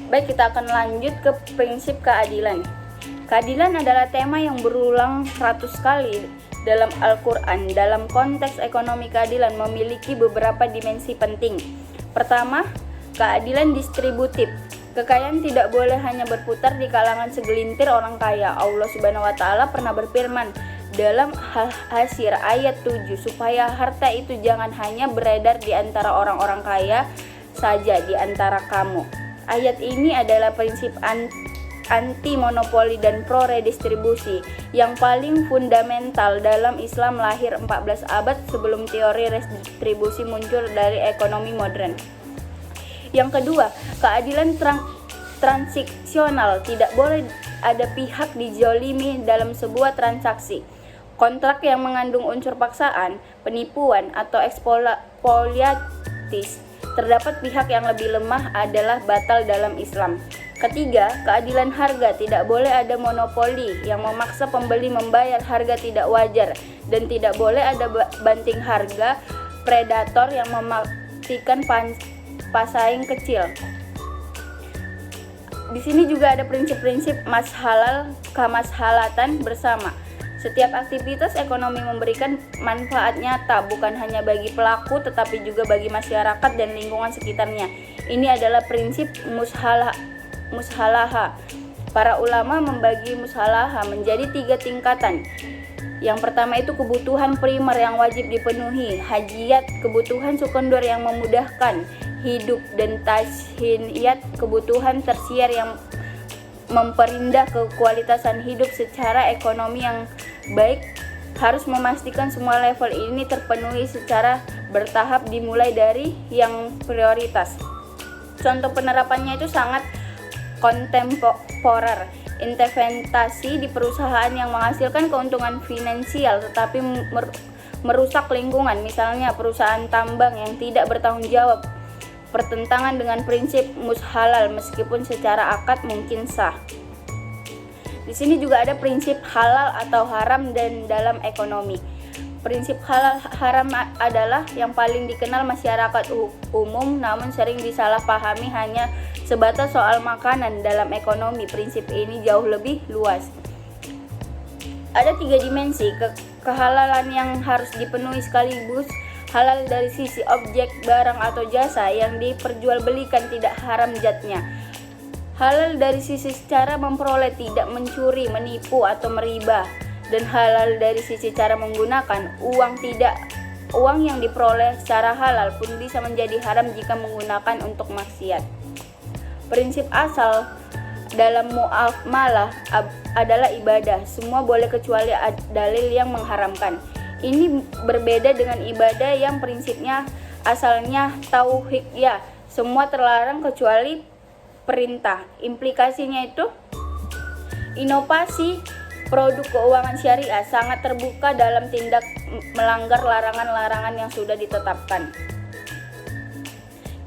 Baik, kita akan lanjut ke prinsip keadilan. Keadilan adalah tema yang berulang ratus kali dalam Al-Quran. Dalam konteks ekonomi, keadilan memiliki beberapa dimensi penting. Pertama, keadilan distributif. Kekayaan tidak boleh hanya berputar di kalangan segelintir orang kaya. Allah Subhanahu wa taala pernah berfirman dalam Al-Hasyr ayat 7, supaya harta itu jangan hanya beredar di antara orang-orang kaya saja di antara kamu. Ayat ini adalah prinsip anti monopoli dan pro redistribusi yang paling fundamental dalam Islam, lahir 14 abad sebelum teori redistribusi muncul dari ekonomi modern. Yang kedua, keadilan transaksional. Tidak boleh ada pihak dijolimi dalam sebuah transaksi. Kontrak yang mengandung unsur paksaan, penipuan, atau eksploitatis terdapat pihak yang lebih lemah adalah batal dalam Islam. Ketiga, keadilan harga. Tidak boleh ada monopoli yang memaksa pembeli membayar harga tidak wajar, dan tidak boleh ada banting harga predator yang mematikan pesaing kecil. Di sini juga ada prinsip-prinsip mas halal kamashalatan bersama. Setiap aktivitas ekonomi memberikan manfaat nyata bukan hanya bagi pelaku tetapi juga bagi masyarakat dan lingkungan sekitarnya. Ini adalah prinsip mushalaha. Para ulama membagi mushalaha menjadi 3 tingkatan. Yang pertama itu kebutuhan primer yang wajib dipenuhi, hajiyat, kebutuhan sekunder yang memudahkan hidup, dan tashiniyat, kebutuhan tersier yang memperindah kekualitasan hidup. Secara ekonomi yang baik harus memastikan semua level ini terpenuhi secara bertahap dimulai dari yang prioritas. Contoh penerapannya itu sangat kontemporer. Investasi di perusahaan yang menghasilkan keuntungan finansial tetapi merusak lingkungan, misalnya perusahaan tambang yang tidak bertanggung jawab, bertentangan dengan prinsip mushalal meskipun secara akad mungkin sah. Di sini juga ada prinsip halal atau haram dan dalam ekonomi. Prinsip halal haram adalah yang paling dikenal masyarakat umum namun sering disalahpahami hanya sebatas soal makanan. Dalam ekonomi, prinsip ini jauh lebih luas. Ada 3 dimensi kehalalan yang harus dipenuhi sekaligus Halal dari sisi objek, barang atau jasa yang diperjualbelikan tidak haram zatnya. Halal dari sisi cara memperoleh, tidak mencuri, menipu atau meriba. Dan halal dari sisi cara menggunakan uang yang diperoleh secara halal pun bisa menjadi haram jika menggunakan untuk maksiat. Prinsip asal dalam muamalah adalah ibadah. Semua boleh kecuali dalil yang mengharamkan. Ini berbeda dengan ibadah yang prinsipnya asalnya tauhid, ya. Semua terlarang kecuali perintah. Implikasinya itu inovasi produk keuangan syariah sangat terbuka dalam tindak melanggar larangan-larangan yang sudah ditetapkan.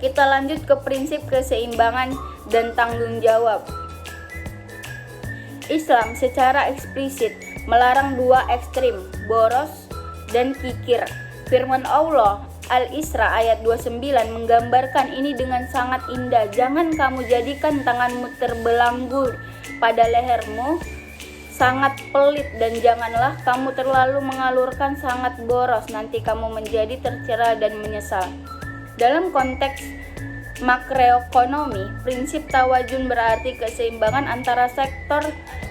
Kita lanjut ke prinsip keseimbangan dan tanggung jawab. Islam secara eksplisit melarang dua ekstrim, boros dan kikir. Firman Allah Al-Isra ayat 29 menggambarkan ini dengan sangat indah. Jangan kamu jadikan tanganmu terbelenggu pada lehermu sangat pelit, dan janganlah kamu terlalu mengalurkan sangat boros, nanti kamu menjadi tercela dan menyesal. Dalam konteks makroekonomi, prinsip tawazun berarti keseimbangan antara sektor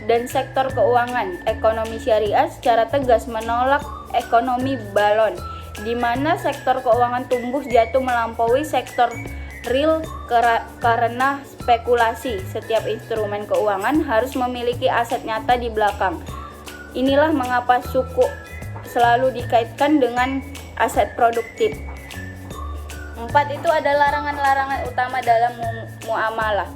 dan sektor keuangan. Ekonomi syariah secara tegas menolak ekonomi balon, di mana sektor keuangan tumbuh jatuh melampaui sektor real karena spekulasi. Setiap instrumen keuangan harus memiliki aset nyata di belakang. Inilah mengapa suku selalu dikaitkan dengan aset produktif. 4 itu ada larangan-larangan utama dalam muamalah.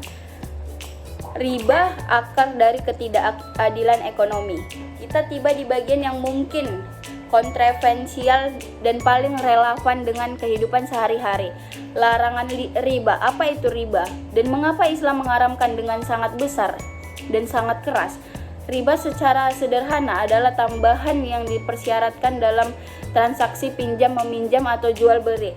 Riba, akar dari ketidakadilan ekonomi. Kita tiba di bagian yang mungkin kontroversial dan paling relevan dengan kehidupan sehari-hari. Larangan riba. Apa itu riba? Dan mengapa Islam mengharamkan dengan sangat besar dan sangat keras? Riba secara sederhana adalah tambahan yang dipersyaratkan dalam transaksi pinjam-meminjam atau jual-beli.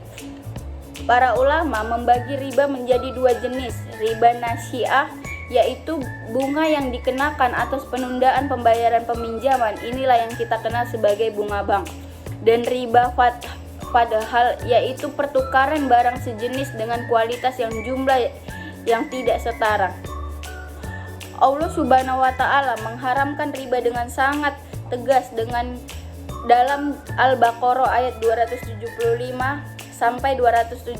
Para ulama membagi riba menjadi 2 jenis. Riba nasi'ah, yaitu bunga yang dikenakan atas penundaan pembayaran peminjaman. Inilah yang kita kenal sebagai bunga bank. Dan riba padahal, yaitu pertukaran barang sejenis dengan kualitas yang jumlah yang tidak setara. Allah Subhanahu wa Ta'ala mengharamkan riba dengan sangat tegas dengan dalam Al-Baqarah ayat 275 sampai 279,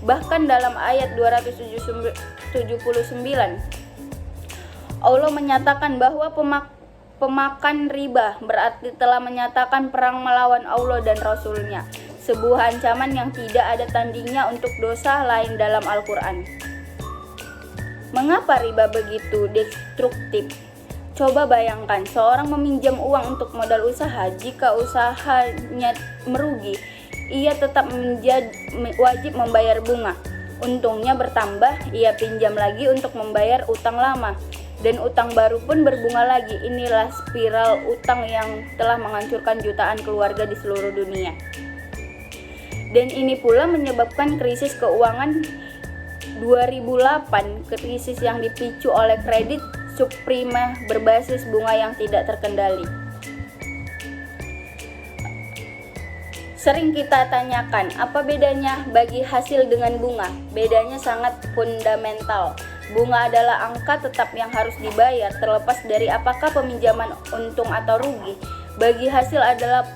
bahkan dalam ayat 279 Allah menyatakan bahwa pemakan riba berarti telah menyatakan perang melawan Allah dan Rasul-Nya, sebuah ancaman yang tidak ada tandingnya untuk dosa lain dalam Al-Quran. Mengapa riba begitu destruktif? Coba bayangkan, seorang meminjam uang untuk modal usaha. Jika usahanya merugi, ia tetap wajib membayar bunga. Untungnya bertambah, ia pinjam lagi untuk membayar utang lama, dan utang baru pun berbunga lagi. Inilah spiral utang yang telah menghancurkan jutaan keluarga di seluruh dunia. Dan ini pula menyebabkan krisis keuangan 2008, krisis yang dipicu oleh kredit subprime berbasis bunga yang tidak terkendali. Sering kita tanyakan, apa bedanya bagi hasil dengan bunga? Bedanya sangat fundamental. Bunga adalah angka tetap yang harus dibayar terlepas dari apakah peminjaman untung atau rugi. Bagi hasil adalah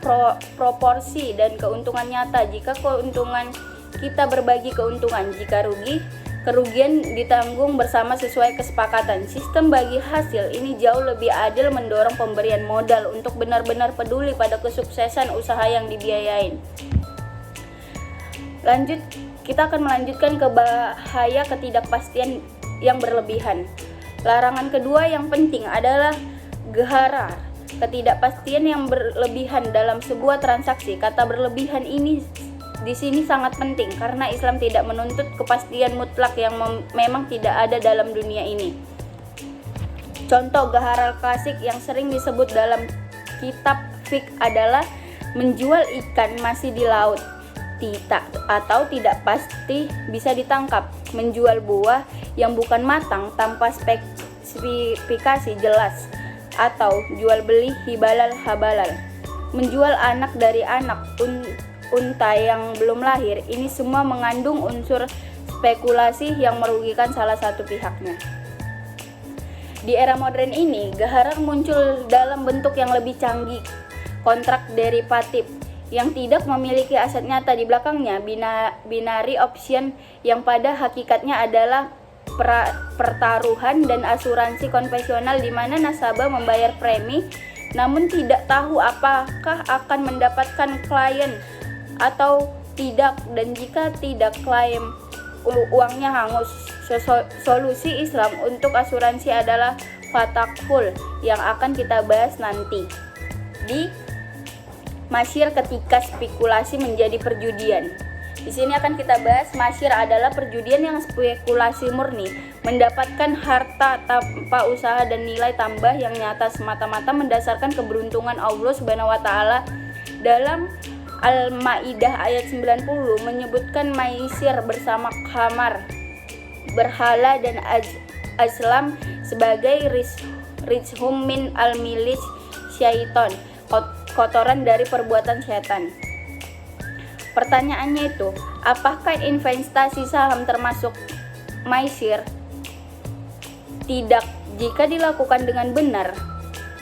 proporsi dan keuntungan nyata. Jika keuntungan, kita berbagi keuntungan. Jika rugi, kerugian ditanggung bersama sesuai kesepakatan. Sistem bagi hasil ini jauh lebih adil, mendorong pemberian modal untuk benar-benar peduli pada kesuksesan usaha yang dibiayain. Lanjut, kita akan melanjutkan ke bahaya ketidakpastian yang berlebihan. Larangan kedua yang penting adalah gharar, ketidakpastian yang berlebihan dalam sebuah transaksi. Kata berlebihan ini di sini sangat penting karena Islam tidak menuntut kepastian mutlak yang memang tidak ada dalam dunia ini. Contoh gharar klasik yang sering disebut dalam kitab fiqh adalah menjual ikan masih di laut atau tidak pasti bisa ditangkap, menjual buah yang bukan matang tanpa spesifikasi jelas, atau jual beli hibalal habalal, menjual anak dari anak unta yang belum lahir, ini semua mengandung unsur spekulasi yang merugikan salah satu pihaknya. Di era modern ini, gharar muncul dalam bentuk yang lebih canggih, kontrak derivatif yang tidak memiliki aset nyata di belakangnya, binary option yang pada hakikatnya adalah pertaruhan dan asuransi konvensional di mana nasabah membayar premi namun tidak tahu apakah akan mendapatkan klien atau tidak, dan jika tidak klaim uangnya hangus. Solusi Islam untuk asuransi adalah fatakhul yang akan kita bahas nanti di masyir ketika spekulasi menjadi perjudian. Di sini akan kita bahas masyir adalah perjudian yang spekulasi murni, mendapatkan harta tanpa usaha dan nilai tambah yang nyata semata-mata mendasarkan keberuntungan Allah Subhanahu wa taala. Dalam Al-Maidah ayat 90 menyebutkan maisir bersama khamar, berhala dan azlam sebagai rizhum min al-milis syaiton, kotoran dari perbuatan setan. Pertanyaannya itu, apakah investasi saham termasuk maisir? Tidak, jika dilakukan dengan benar.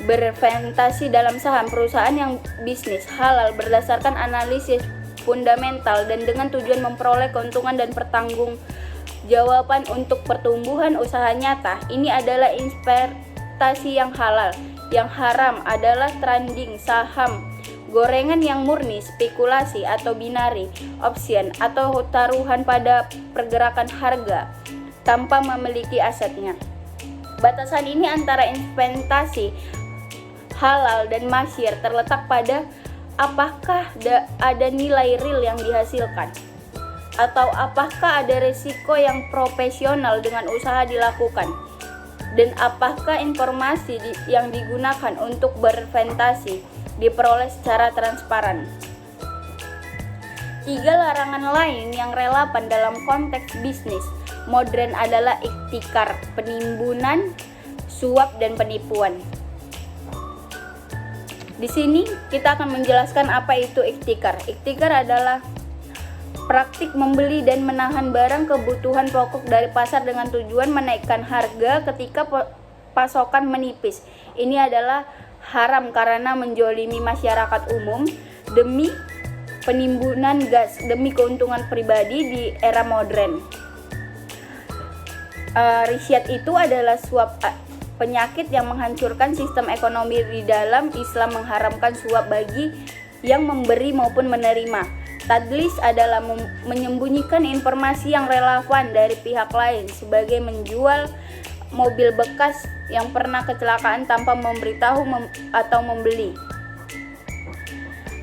Berinvestasi dalam saham perusahaan yang bisnis halal berdasarkan analisis fundamental dan dengan tujuan memperoleh keuntungan dan pertanggungjawaban untuk pertumbuhan usaha nyata, ini adalah investasi yang halal. Yang haram adalah trading saham gorengan yang murni spekulasi atau binary option atau taruhan pada pergerakan harga tanpa memiliki asetnya. Batasan ini antara investasi halal dan masyir terletak pada apakah ada nilai real yang dihasilkan atau apakah ada risiko yang profesional dengan usaha dilakukan, dan apakah informasi yang digunakan untuk berinvestasi diperoleh secara transparan. 3 larangan lain yang relevan dalam konteks bisnis modern adalah iktikar, penimbunan, suap, dan penipuan. Di sini kita akan menjelaskan apa itu iktikar. Iktikar adalah praktik membeli dan menahan barang kebutuhan pokok dari pasar dengan tujuan menaikkan harga ketika pasokan menipis. Ini adalah haram karena menjolimi masyarakat umum demi penimbunan gas demi keuntungan pribadi di era modern. Risyat itu adalah suap penyakit yang menghancurkan sistem ekonomi. Di dalam Islam mengharamkan suap bagi yang memberi maupun menerima. Tadlis adalah menyembunyikan informasi yang relevan dari pihak lain, sebagai menjual mobil bekas yang pernah kecelakaan tanpa memberitahu atau membeli.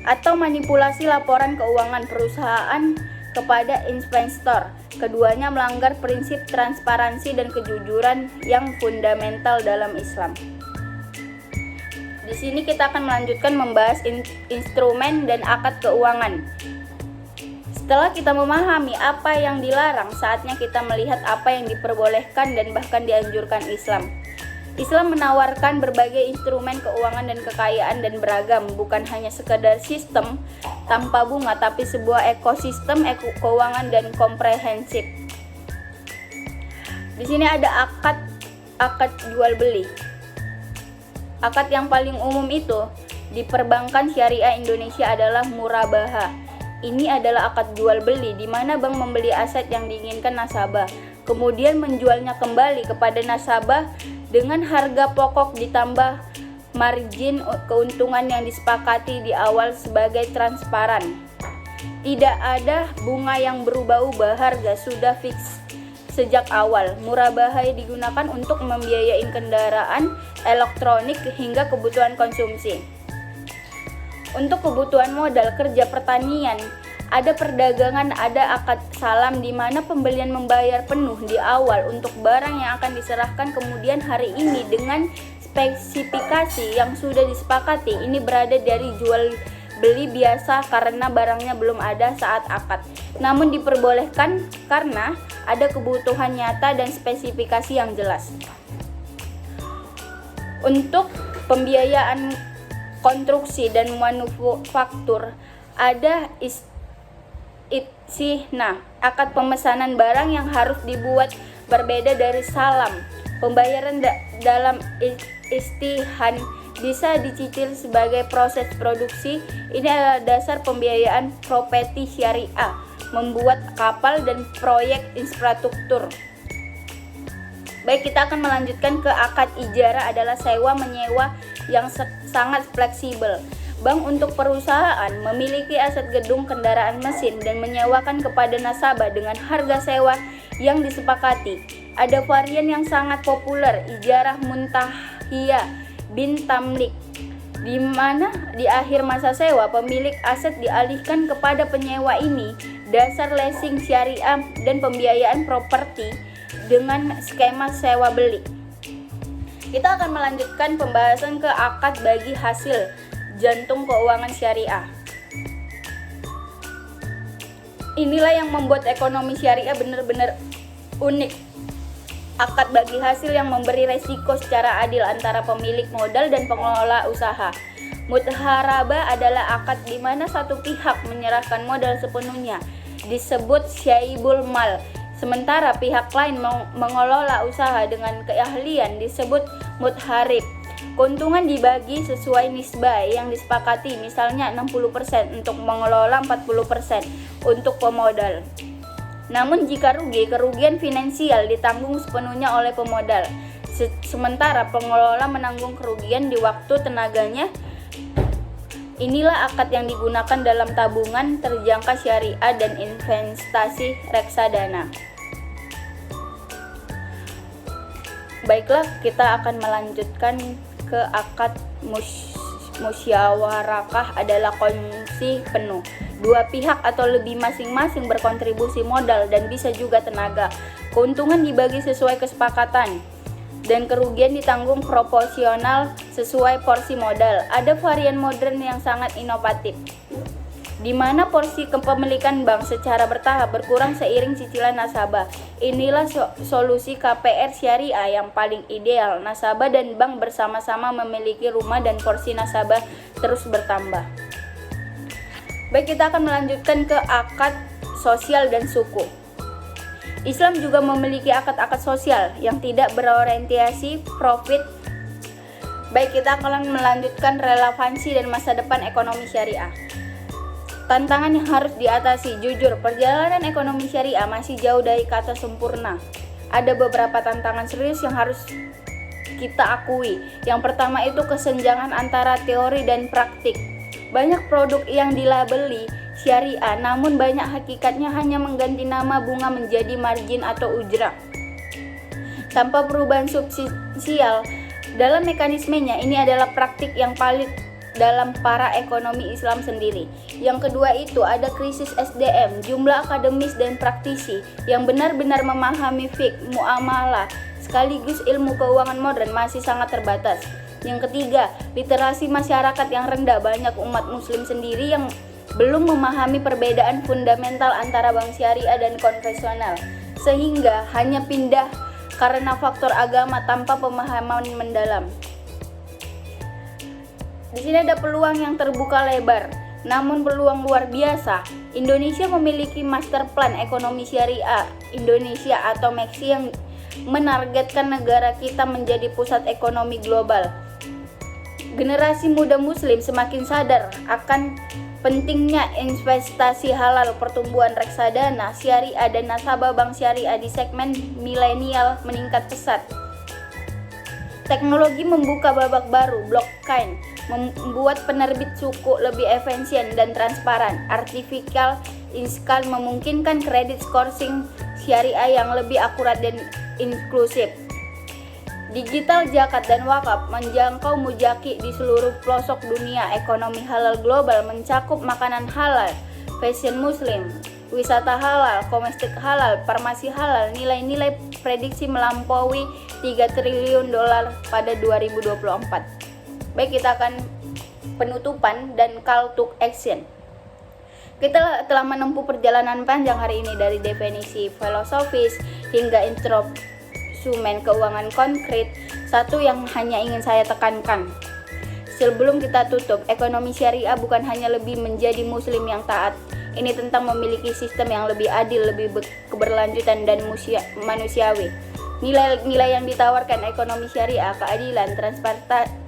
Atau manipulasi laporan keuangan perusahaan kepada investor. Keduanya melanggar prinsip transparansi dan kejujuran yang fundamental dalam Islam. Di sini kita akan melanjutkan membahas instrumen dan akad keuangan. Setelah kita memahami apa yang dilarang, saatnya kita melihat apa yang diperbolehkan dan bahkan dianjurkan Islam. Islam menawarkan berbagai instrumen keuangan dan kekayaan dan beragam, bukan hanya sekedar sistem tanpa bunga, tapi sebuah ekosistem keuangan dan komprehensif. Di sini ada akad jual beli. Akad yang paling umum itu di perbankan syariah Indonesia adalah murabaha. Ini adalah akad jual beli di mana bank membeli aset yang diinginkan nasabah, kemudian menjualnya kembali kepada nasabah dengan harga pokok ditambah margin keuntungan yang disepakati di awal sebagai transparan. Tidak ada bunga yang berubah-ubah, harga sudah fix sejak awal. Murabaha digunakan untuk membiayai kendaraan elektronik hingga kebutuhan konsumsi. Untuk kebutuhan modal kerja pertanian, ada perdagangan, ada akad salam di mana pembelian membayar penuh di awal untuk barang yang akan diserahkan kemudian hari ini dengan spesifikasi yang sudah disepakati. Ini berada dari jual beli biasa karena barangnya belum ada saat akad, namun diperbolehkan karena ada kebutuhan nyata dan spesifikasi yang jelas. Untuk pembiayaan konstruksi dan manufaktur, ada Nah, akad pemesanan barang yang harus dibuat berbeda dari salam. Pembayaran dalam istihan bisa dicicil sebagai proses produksi. Ini adalah dasar pembiayaan properti syariah, membuat kapal dan proyek infrastruktur. Baik, kita akan melanjutkan ke akad ijarah, adalah sewa menyewa yang sangat fleksibel. Bank untuk perusahaan memiliki aset gedung, kendaraan, mesin, dan menyewakan kepada nasabah dengan harga sewa yang disepakati. Ada varian yang sangat populer, ijarah muntahiyah bin tamlik, di mana di akhir masa sewa pemilik aset dialihkan kepada penyewa. Ini dasar leasing syariah dan pembiayaan properti dengan skema sewa beli. Kita akan melanjutkan pembahasan ke akad bagi hasil, jantung keuangan syariah. Inilah yang membuat ekonomi syariah benar-benar unik. Akad bagi hasil yang memberi resiko secara adil antara pemilik modal dan pengelola usaha. Mudharabah adalah akad di mana satu pihak menyerahkan modal sepenuhnya, disebut syaibul mal. Sementara pihak lain mengelola usaha dengan keahlian, disebut mudharib. Keuntungan dibagi sesuai nisbah yang disepakati, misalnya 60% untuk mengelola, 40% untuk pemodal. Namun jika kerugian finansial ditanggung sepenuhnya oleh pemodal, sementara pengelola menanggung kerugian di waktu tenaganya. Inilah akad yang digunakan dalam tabungan terjangka syariah dan investasi reksadana. Baiklah, kita akan melanjutkan ke akad musyawarakah, adalah kongsi penuh. Dua pihak atau lebih masing-masing berkontribusi modal dan bisa juga tenaga. Keuntungan dibagi sesuai kesepakatan dan kerugian ditanggung proporsional sesuai porsi modal. Ada varian modern yang sangat inovatif, di mana porsi kepemilikan bank secara bertahap berkurang seiring cicilan nasabah. Inilah solusi KPR syariah yang paling ideal. Nasabah dan bank bersama-sama memiliki rumah dan porsi nasabah terus bertambah. Baik, kita akan melanjutkan ke akad sosial dan suku. Islam juga memiliki akad-akad sosial yang tidak berorientasi profit. Baik, kita akan melanjutkan relevansi dan masa depan ekonomi syariah. Tantangan yang harus diatasi. Jujur, perjalanan ekonomi syariah masih jauh dari kata sempurna. Ada beberapa tantangan serius yang harus kita akui. Yang pertama itu kesenjangan antara teori dan praktik. Banyak produk yang dilabeli syariah, namun banyak hakikatnya hanya mengganti nama bunga menjadi margin atau ujrah tanpa perubahan substansial dalam mekanismenya. Ini adalah praktik yang paling dalam para ekonomi Islam sendiri. Yang kedua itu ada krisis SDM. Jumlah akademis dan praktisi yang benar-benar memahami fiqh, muamalah, sekaligus ilmu keuangan modern masih sangat terbatas. Yang ketiga, literasi masyarakat yang rendah. Banyak umat muslim sendiri yang belum memahami perbedaan fundamental antara bank syariah dan konvensional, sehingga hanya pindah karena faktor agama tanpa pemahaman mendalam. Di sini ada peluang yang terbuka lebar, namun peluang luar biasa. Indonesia memiliki master plan ekonomi syariah Indonesia atau MEXI yang menargetkan negara kita menjadi pusat ekonomi global. Generasi muda muslim semakin sadar akan pentingnya investasi halal, pertumbuhan reksadana, syariah, dan nasabah bank syariah di segmen milenial meningkat pesat. Teknologi membuka babak baru, blockchain membuat penerbit suku lebih efisien dan transparan. Artificial intelligence memungkinkan kredit scoring syariah yang lebih akurat dan inklusif. Digital zakat dan wakaf menjangkau mujaki di seluruh pelosok dunia. Ekonomi halal global mencakup makanan halal, fashion muslim, wisata halal, komestik halal, farmasi halal. Nilai-nilai prediksi melampaui 3 triliun dolar pada 2024. Baik, kita akan penutupan dan call to action. Kita telah menempuh perjalanan panjang hari ini dari definisi filosofis hingga instrumen keuangan konkret. Satu yang hanya ingin saya tekankan sebelum kita tutup, ekonomi syariah bukan hanya lebih menjadi muslim yang taat. Ini tentang memiliki sistem yang lebih adil, lebih keberlanjutan dan manusiawi. Nilai-nilai yang ditawarkan ekonomi syariah, keadilan,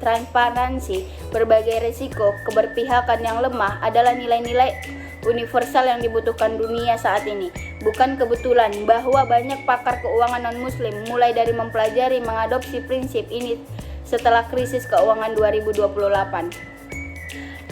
transparansi, berbagai risiko, keberpihakan yang lemah adalah nilai-nilai universal yang dibutuhkan dunia saat ini. Bukan kebetulan bahwa banyak pakar keuangan non-muslim mulai dari mempelajari mengadopsi prinsip ini setelah krisis keuangan 2028.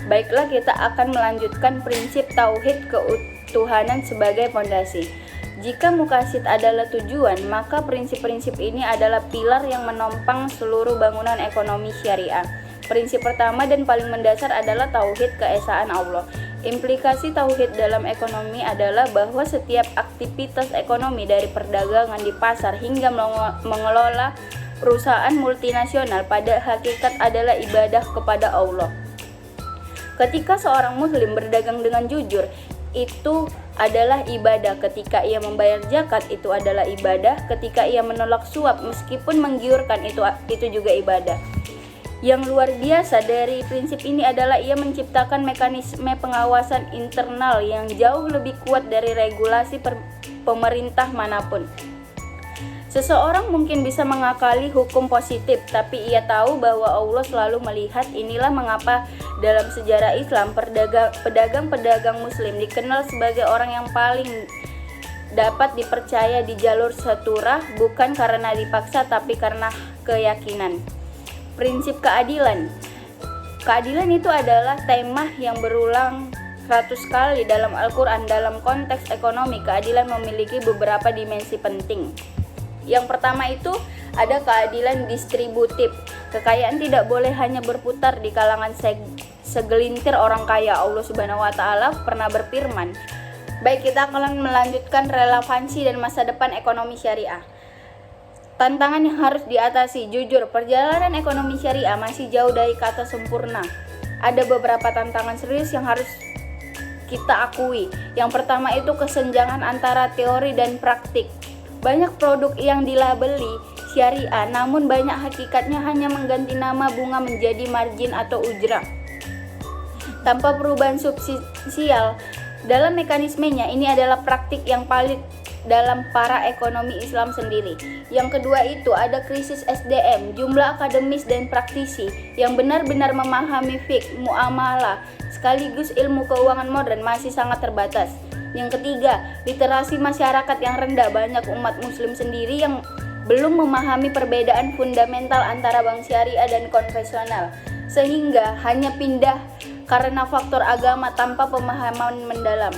Baiklah, kita akan melanjutkan prinsip tauhid ketuhanan sebagai fondasi. Jika muqasid adalah tujuan, maka prinsip-prinsip ini adalah pilar yang menopang seluruh bangunan ekonomi syariah. Prinsip pertama dan paling mendasar adalah tauhid keesaan Allah. Implikasi tauhid dalam ekonomi adalah bahwa setiap aktivitas ekonomi dari perdagangan di pasar hingga mengelola perusahaan multinasional pada hakikat adalah ibadah kepada Allah. Ketika seorang muslim berdagang dengan jujur, itu adalah ibadah. Ketika ia membayar zakat, itu adalah ibadah. Ketika ia menolak suap meskipun menggiurkan, itu juga ibadah. Yang luar biasa dari prinsip ini adalah ia menciptakan mekanisme pengawasan internal yang jauh lebih kuat dari regulasi pemerintah manapun. Seseorang mungkin bisa mengakali hukum positif, tapi ia tahu bahwa Allah selalu melihat. Inilah mengapa dalam sejarah Islam, pedagang-pedagang muslim dikenal sebagai orang yang paling dapat dipercaya di jalur saturah, bukan karena dipaksa tapi karena keyakinan. Prinsip keadilan. Keadilan itu adalah tema yang berulang 100 kali dalam Al-Quran. Dalam konteks ekonomi, keadilan memiliki beberapa dimensi penting. Yang pertama itu ada keadilan distributif. Kekayaan tidak boleh hanya berputar di kalangan segelintir orang kaya. Allah Subhanahu wa taala pernah berfirman. Baik, kita akan melanjutkan relevansi dan masa depan ekonomi syariah. Tantangan yang harus diatasi. Jujur, perjalanan ekonomi syariah masih jauh dari kata sempurna. Ada beberapa tantangan serius yang harus kita akui. Yang pertama itu kesenjangan antara teori dan praktik. Banyak produk yang dilabeli syariah, namun banyak hakikatnya hanya mengganti nama bunga menjadi margin atau ujrah tanpa perubahan substansial dalam mekanismenya. Ini adalah praktik yang paling dalam para ekonomi Islam sendiri. Yang kedua itu ada krisis SDM. Jumlah akademis dan praktisi yang benar-benar memahami fiqh, muamalah, sekaligus ilmu keuangan modern masih sangat terbatas. Yang ketiga, literasi masyarakat yang rendah. Banyak umat muslim sendiri yang belum memahami perbedaan fundamental antara bank syariah dan konvensional, sehingga hanya pindah karena faktor agama tanpa pemahaman mendalam.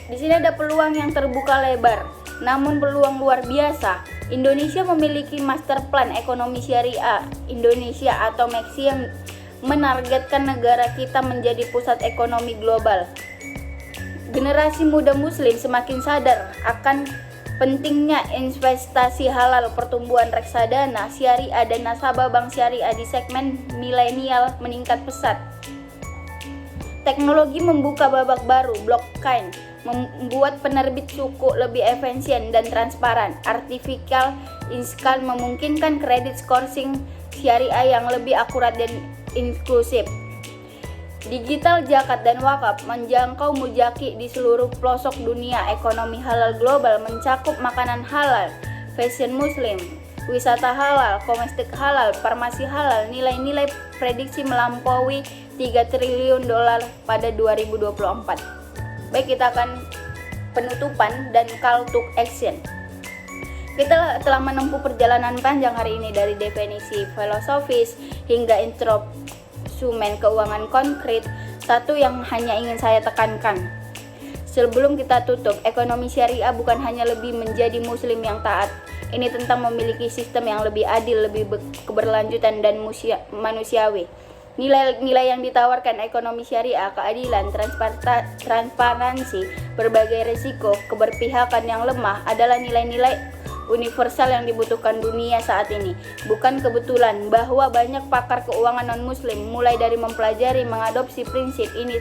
Di sini ada peluang yang terbuka lebar, namun peluang luar biasa. Indonesia memiliki master plan ekonomi syariah Indonesia atau MEXI yang menargetkan negara kita menjadi pusat ekonomi global. Generasi muda muslim semakin sadar akan pentingnya investasi halal, pertumbuhan reksadana, syariah dan nasabah bank syariah di segmen milenial meningkat pesat. Teknologi membuka babak baru, blockchain membuat penerbit suku lebih efisien dan transparan. Artificial intelligence memungkinkan kredit scoring syariah yang lebih akurat dan inklusif. Digital zakat dan wakaf menjangkau mujaki di seluruh pelosok dunia. Ekonomi halal global mencakup makanan halal, fashion muslim, wisata halal, komestik halal, farmasi halal. Nilai-nilai prediksi melampaui 3 triliun dolar pada 2024. Baik, kita akan penutupan dan call to action. Kita telah menempuh perjalanan panjang hari ini dari definisi filosofis hingga instrumen keuangan konkret. Satu yang hanya ingin saya tekankan sebelum kita tutup, ekonomi syariah bukan hanya lebih menjadi muslim yang taat. Ini tentang memiliki sistem yang lebih adil, lebih keberlanjutan dan manusiawi. Nilai-nilai yang ditawarkan ekonomi syariah, keadilan, transparansi, berbagai risiko, keberpihakan yang lemah adalah nilai-nilai universal yang dibutuhkan dunia saat ini. Bukan kebetulan bahwa banyak pakar keuangan non-muslim mulai dari mempelajari mengadopsi prinsip ini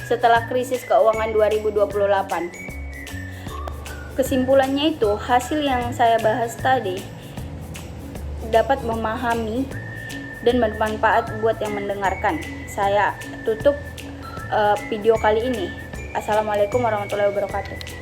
setelah krisis keuangan 2028. Kesimpulannya itu, hasil yang saya bahas tadi dapat memahami dan bermanfaat buat yang mendengarkan. Saya tutup video kali ini. Assalamualaikum warahmatullahi wabarakatuh.